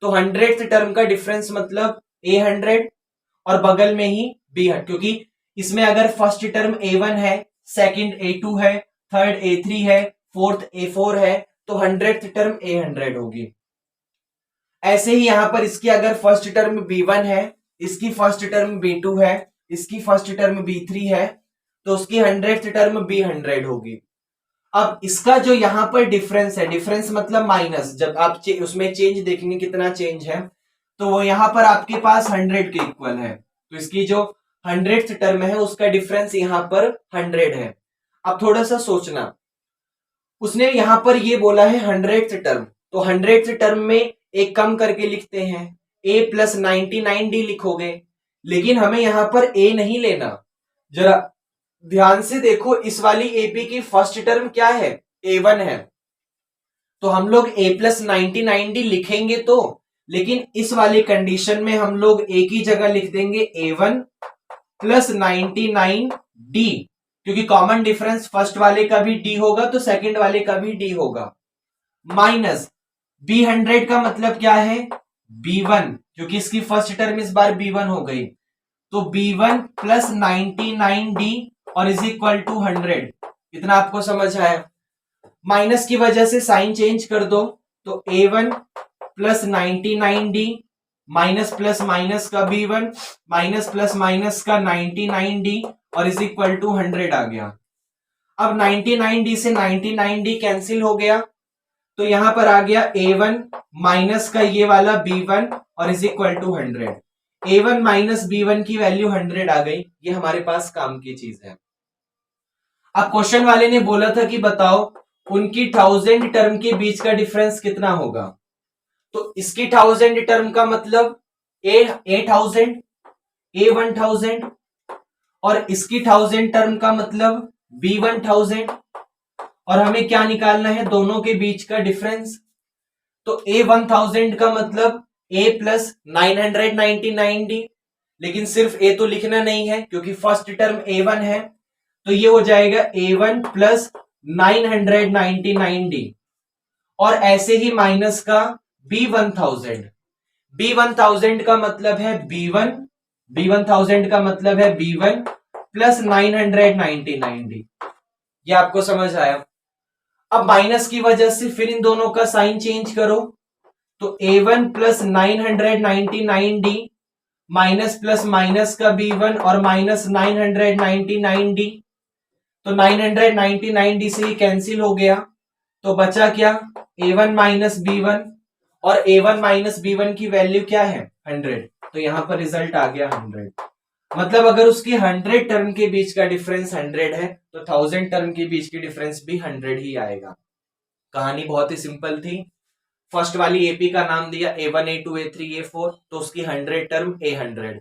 तो 100th टर्म का डिफरेंस मतलब A100 और बगल में ही B100, क्योंकि इसमें अगर फर्स्ट टर्म A1 है, सेकंड A2 है, थर्ड A3 है, फोर्थ A4 है, तो 100th टर्म A100 होगी। ऐसे ही यहां पर इसकी अगर फर्स्ट टर्म B1 है, इसकी फर्स्ट टर्म B2 है, इसकी फर्स्ट टर्म B3 है, तो उसकी 100th टर्म B100 होगी। अब इसका जो यहां पर डिफरेंस है, डिफरेंस मतलब माइनस, जब आप उसमें चेंज देखेंगे कितना चेंज है, तो वो यहां पर आपके पास 100 के इक्वल है, तो इसकी जो 100th टर्म है उसका डिफरेंस यहां पर 100 है। अब थोड़ा सा सोचना, उसने यहां पर ये बोला है 100th टर्म, तो 100th टर्म में एक कम करके लिखते हैं, A प्लस 99D लिखोगे, लेकिन हमें यहां पर A नहीं लेना। जरा ध्यान से देखो, इस वाली एपी की फर्स्ट टर्म क्या है, A1 है, तो हम लोग A प्लस 99D लिखेंगे तो, लेकिन इस वाली कंडीशन में हम लोग A की जगह लिख देंगे A1 प्लस 99D, क्योंकि कॉमन डिफरेंस फर्स्ट वाले का भी D होगा तो सेकंड वाले का भी D होगा, माइनस B100 का मतलब क्या है, B1, क्योंकि इसकी फर्स्ट टर्म इस बार B1 हो गई, तो B1 प्लस 99D और इज इक्वल टू 100। इतना आपको समझ आया? माइनस की वजह से साइन चेंज कर दो, तो A1 plus 99D minus plus minus का B1 माइनस प्लस माइनस का 99D और इज इक्वल टू 100 आ गया। अब 99D से 99D कैंसिल हो गया, तो यहां पर आ गया A1 माइनस का ये वाला B1 और is equal to 100। A1 minus B1 की वैल्यू 100 आ गई। ये हमारे पास काम की चीज है। अब क्वेश्चन वाले ने बोला था कि बताओ उनकी 1000 टर्म के बीच का डिफरेंस कितना होगा। तो इसकी 1000 टर्म का मतलब A1000 A1000 और इसकी 1000 टर्म का मतलब B1000 और हमें क्या निकालना है, दोनों के बीच का डिफरेंस। तो A1000 का मतलब A प्लस 999D, लेकिन सिर्फ A तो लिखना नहीं है क्योंकि फर्स्ट टर्म A1 है, तो ये हो जाएगा A1 प्लस 999D और ऐसे ही माइनस का B1000। B1000 का मतलब है B1, B1000 का मतलब है B1 प्लस 999D। ये आपको समझ आया। अब माइनस की वजह से फिर इन दोनों का साइन चेंज करो, तो A1 plus 999D minus plus minus का B1 और माइनस 999D, तो 999D से ही कैंसिल हो गया, तो बचा क्या A1 माइनस B1 और A1 माइनस B1 की वैल्यू क्या है 100, तो यहां पर रिजल्ट आ गया 100। मतलब अगर उसकी 100 टर्म के बीच का डिफरेंस 100 है तो 1000 टर्म के बीच की डिफरेंस भी 100 ही आएगा। कहानी बहुत ही सिंपल थी। फर्स्ट वाली एपी का नाम दिया A1 A2 A3 A4, तो उसकी 100 टर्म A100।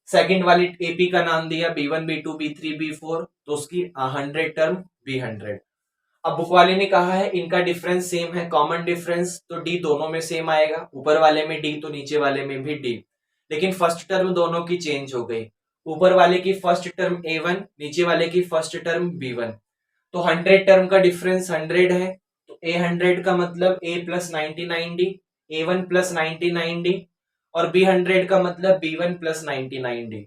सेकंड वाली एपी का नाम दिया B1 B2 B3 B4, तो उसकी 100 टर्म B100। अब बुक वाले ने कहा है इनका डिफरेंस सेम है, कॉमन डिफरेंस, तो डी दोनों में सेम आएगा, ऊपर वाले में डी तो नीचे वाले में भी डी। लेकिन फर्स्ट टर्म दोनों की चेंज हो गई, ऊपर वाले की फर्स्ट टर्म A1, नीचे वाले की फर्स्ट टर्म B1। तो 100 टर्म का डिफरेंस 100 है, तो A100 का मतलब A plus 99D, A1 plus 99D और B100 का मतलब B1 प्लस 99D।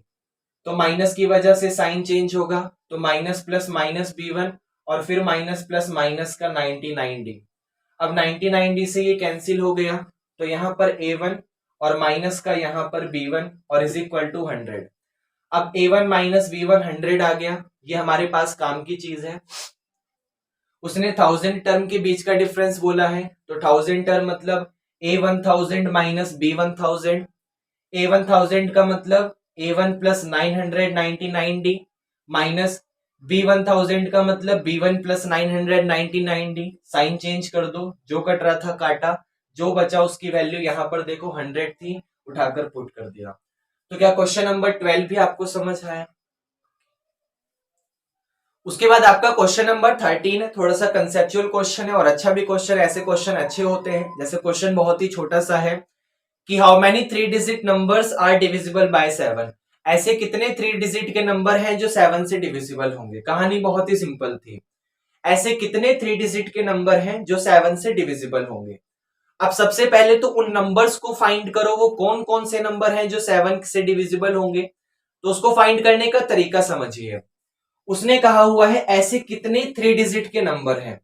तो माइनस की वजह से साइन चेंज होगा, तो माइनस प्लस माइनस B1 और फिर माइनस प्लस माइनस का 99D। अब 99D से ये कैंसिल हो गया, तो यहां पर A1 और माइनस का यहां पर B1 और इज इक्वल टू 100। अब A1 माइनस B1 100 आ गया, ये हमारे पास काम की चीज है। उसने 1000 टर्म के बीच का डिफरेंस बोला है, तो 1000 टर्म मतलब A1000 माइनस B1000। A1000 का मतलब A1 plus 999D minus B1000 का मतलब B1 plus 999D। Sign change कर दो, जो कट रहा था काटा, जो बचा उसकी वैल्यू यहां पर देखो 100 थी, उठाकर पुट कर दिया। तो क्या क्वेश्चन नंबर 12 भी आपको समझ आया? उसके बाद आपका क्वेश्चन नंबर 13 है, थोड़ा सा कंसेप्चुअल क्वेश्चन है और अच्छा भी क्वेश्चन है। ऐसे क्वेश्चन अच्छे होते हैं। जैसे क्वेश्चन बहुत ही छोटा सा है कि how many 3 digit numbers are divisible by 7। ऐसे कितने 3 डिजिट के नंबर हैं जो 7 से डिविजिबल होंगे। कहानी बहुत ही सिंपल थी। ऐसे कितने 3 डिजिट के नंबर हैं जो 7 से डिविजिबल होंगे। अब सबसे पहले तो उन नंबर्स को फाइंड करो, वो कौन कौन से नंबर हैं जो 7 से डिविजिबल होंगे। तो उसको फाइंड करने का तरीका समझिए। उसने कहा हुआ है ऐसे कितने 3 डिजिट के नंबर हैं।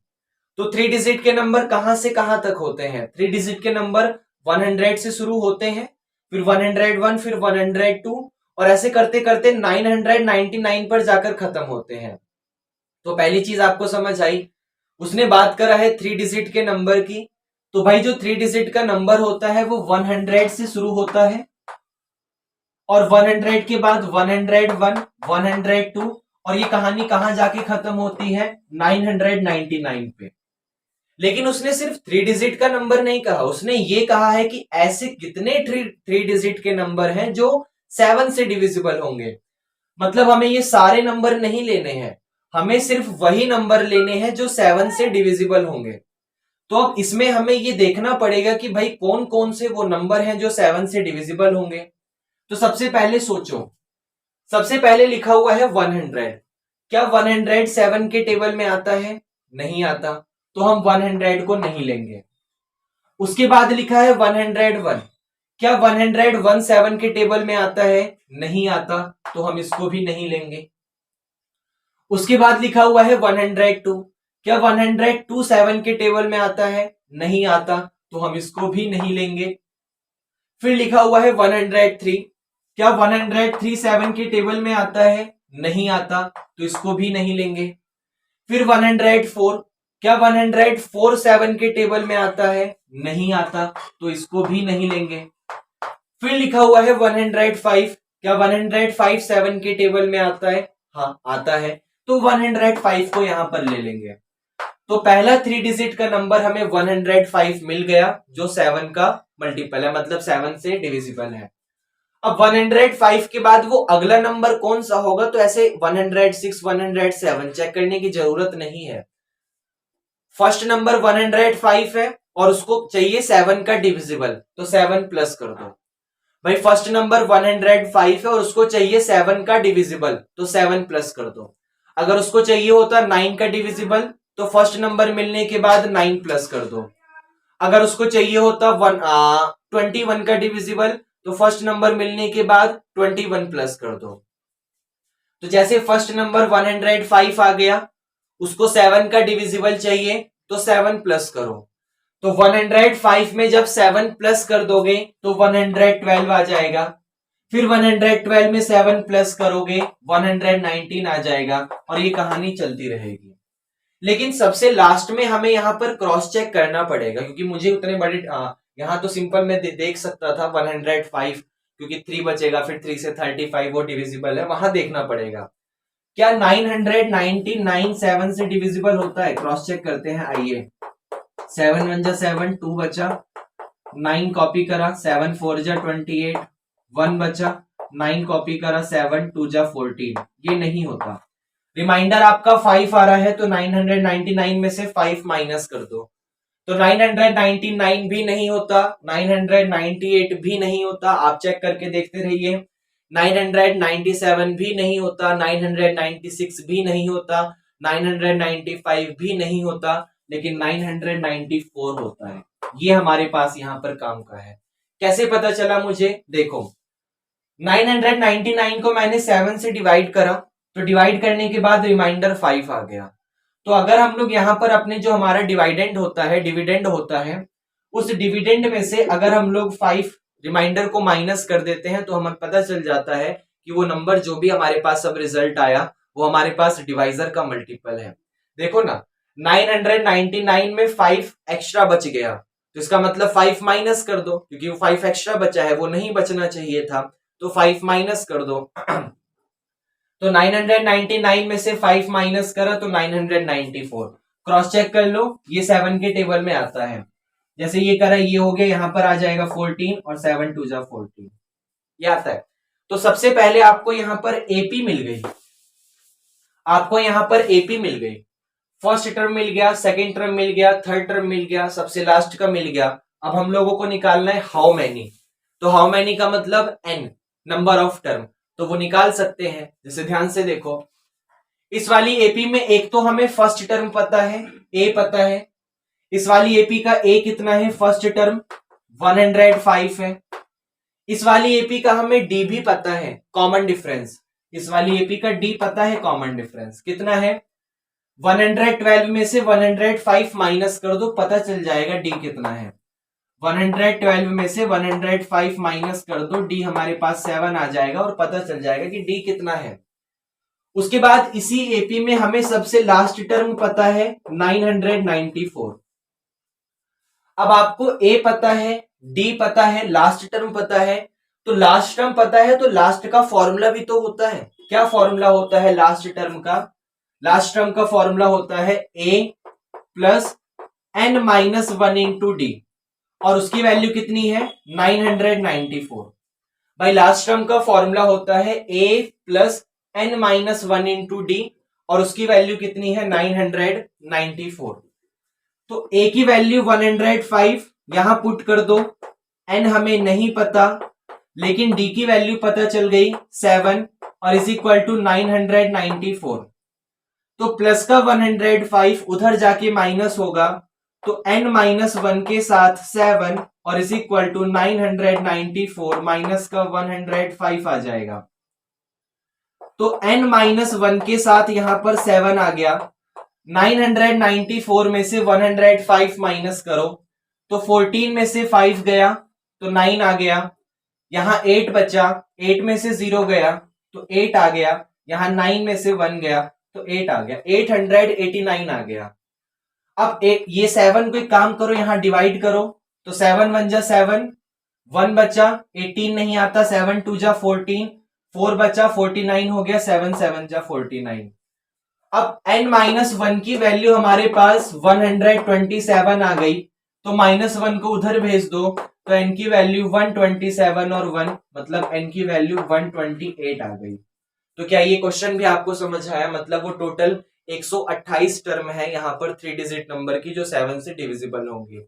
तो 3 डिजिट के नंबर कहां से कहां तक होते हैं? 3 डिजिट के नंबर 100 से शुरू होते हैं, फिर 101, फिर 102 और ऐसे करते करते 999 पर जाकर खत्म होते हैं। तो पहली चीज आपको समझ आई। उसने बात करा है 3 डिजिट के नंबर की, तो भाई जो 3 डिजिट का नंबर होता है वो 100 से शुरू होता है और 100 के बाद 101, 102 और ये कहानी कहां जाके खत्म होती है 999 पे। लेकिन उसने सिर्फ 3 डिजिट का नंबर नहीं कहा, उसने ये कहा है कि ऐसे कितने 3 डिजिट के नंबर हैं जो 7 से डिविजिबल होंगे। मतलब हमें ये सारे नंबर नहीं लेने हैं, हमें सिर्फ वही नंबर लेने हैं जो 7 से डिविजिबल होंगे। तो अब इसमें हमें ये देखना पड़ेगा कि भाई कौन कौन से वो नंबर हैं जो 7 से डिविजिबल होंगे। तो सबसे पहले सोचो, सबसे पहले लिखा हुआ है 100। क्या 100 7 के टेबल में आता है? नहीं आता, तो हम 100 को नहीं लेंगे। उसके बाद लिखा है 101। क्या 101 7 के टेबल में आता है? नहीं आता, तो हम इसको भी नहीं लेंगे। उसके बाद लिखा हुआ है 102। क्या 102 7 के टेबल में आता है? नहीं आता, तो हम इसको भी नहीं लेंगे। फिर लिखा हुआ है 103, क्या 103 7 के टेबल में आता है? नहीं आता, तो इसको भी नहीं लेंगे। फिर 104, क्या 104 7 के टेबल में आता है? नहीं आता, तो इसको भी नहीं लेंगे। फिर लिखा हुआ है 105, क्या 105 7 के टेबल में आता है? हाँ आता है, तो 105 को यहां पर ले लेंगे। तो पहला 3 डिजिट का नंबर हमें 105 मिल गया, जो 7 का मल्टीपल है, मतलब 7 से डिविजिबल है। अब 105 के बाद वो अगला नंबर कौन सा होगा, तो ऐसे 106 107 चेक करने की जरूरत नहीं है। फर्स्ट नंबर 105 है और उसको चाहिए 7 का डिविजिबल, तो 7 प्लस कर दो। भाई फर्स्ट नंबर 105 है और उसको चाहिए 7 का डिविजिबल, तो 7 प्लस कर दो। अगर उसको चाहिए होता 9 का डिविजिबल, तो फर्स्ट नंबर मिलने के बाद 9 प्लस कर दो। अगर उसको चाहिए होता 21 का डिविजिबल, तो फर्स्ट नंबर मिलने के बाद 21 प्लस कर दो। तो जैसे फर्स्ट नंबर 105 आ गया, उसको 7 का डिविजिबल चाहिए, तो 7 प्लस करो। तो 105 में जब 7 प्लस कर दोगे तो 112 आ जाएगा। फिर 112 में 7 प्लस करोगे 119 आ जाएगा, और ये कहानी चलती रहेगी। लेकिन सबसे लास्ट में हमें यहाँ पर क्रॉस चेक करना पड़ेगा, क्योंकि मुझे उतने बड़े यहाँ तो सिंपल में देख सकता था 105, क्योंकि 3 बचेगा, फिर 3 से 35 वो डिविजिबल है, वहां देखना पड़ेगा। क्या 999 7 से डिविजिबल होता है? क्रॉस चेक करते हैं, आइए। 7 1 जा 7, 2 बचा, 9 कॉपी करा, 7 4 जा 28, 1 बचा, 9 कॉपी करा, 7 2 जा 14, ये नहीं होता। रिमाइंडर आपका 5 आ रहा है, तो 999 में से 5 माइनस कर दो, तो 999 भी नहीं होता, 998 भी नहीं होता, आप चेक करके देखते रहिए। 997 भी नहीं होता, 996 भी नहीं होता, 995 भी नहीं होता, लेकिन 994 होता है। ये हमारे पास यहां पर काम का है। कैसे पता चला मुझे? देखो, 999 को मैंने 7 से डिवाइड करा, तो डिवाइड करने के बाद रिमाइंडर 5 आ गया। तो अगर हम लोग यहाँ पर अपने जो हमारा डिविडेंड होता है, डिविडेंड होता है, उस डिविडेंड में से अगर हम लोग 5 रिमाइंडर को माइनस कर देते हैं, तो हमें पता चल जाता है कि वो नंबर जो भी हमारे पास अब रिजल्ट आया, वो हमारे पास डिवाइजर का मल्टीपल है। देखो ना, 999 में 5 एक्स्ट्रा बच गया, तो इसका मतलब 5 माइनस कर दो, क्योंकि वो 5 एक्स्ट्रा बचा है, वो नहीं बचना चाहिए था, तो 5 माइनस कर दो। तो 999 में से 5 माइनस करा तो 994। क्रॉस चेक कर लो, ये 7 के टेबल में आता है। जैसे ये करा, ये हो गया, यहां पर आ जाएगा 14 और 7 2 जा 14, ये आता है। तो सबसे पहले आपको यहां पर एपी मिल गई, आपको यहां पर एपी मिल गई। फर्स्ट टर्म मिल गया, सेकेंड टर्म मिल गया, थर्ड टर्म मिल गया, सबसे लास्ट का मिल गया। अब हम लोगों को निकालना है हाउ मैनी। तो हाउ मैनी का मतलब एन, नंबर ऑफ टर्म, तो वो निकाल सकते हैं। जैसे ध्यान से देखो, इस वाली एपी में एक तो हमें फर्स्ट टर्म पता है, ए पता है। इस वाली एपी का ए कितना है? फर्स्ट टर्म 105 है। इस वाली एपी का हमें डी भी पता है, कॉमन डिफरेंस। इस वाली एपी का डी पता है, कॉमन डिफरेंस कितना है? 112 में से 105 माइनस कर दो, पता चल जाएगा डी कितना है। 112 में से 105 माइनस कर दो, डी हमारे पास 7 आ जाएगा, और पता चल जाएगा कि डी कितना है। उसके बाद इसी एपी में हमें सबसे लास्ट टर्म पता है 994। अब आपको ए पता है, डी पता है, लास्ट टर्म पता है। तो लास्ट टर्म पता है, तो लास्ट का फॉर्मूला भी तो होता है। क्या फॉर्मूला होता है लास्ट टर्म का? लास्ट टर्म का फॉर्मूला होता है A plus N minus 1 into D, और उसकी वैल्यू कितनी है? 994। भाई लास्ट टर्म का फॉर्मूला होता है A plus N minus 1 into D, और उसकी वैल्यू कितनी है? 994। तो ए की वैल्यू 105 यहां पुट कर दो, एन हमें नहीं पता, लेकिन डी की वैल्यू पता चल गई 7, और इज इक्वल टू 994। तो प्लस का 105 उधर जाके माइनस होगा, तो n माइनस 1 के साथ 7, और इज इक्वल टू 994 माइनस का 105 आ जाएगा। तो n माइनस 1 के साथ यहां पर 7 आ गया। 994 में से 105 माइनस करो, तो 14 में से 5 गया तो 9 आ गया, यहां 8 बचा, 8 में से 0 गया तो 8 आ गया, यहां 9 में से 1 गया तो 8 आ गया, 889 आ गया। अब ये 7 को एक काम करो, यहां डिवाइड करो, तो 7 1 जा 7, 1 बचा, 18 नहीं आता, 7 2 जा 14, 4 बचा, 49 हो गया, 7 7 जा 49। अब n-1 की वैल्यू हमारे पास 127 आ गई, तो -1 को उधर भेज दो, तो n की वैल्यू 127 और 1 मतलब n की वैल्यू 128 आ गई। तो क्या ये क्वेश्चन भी आपको समझ आया? मतलब वो टोटल 128 टर्म है यहाँ पर 3 डिजिट नंबर की जो 7 से डिविजिबल होंगे।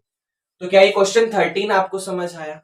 तो क्या ये क्वेश्चन 13 आपको समझ आया?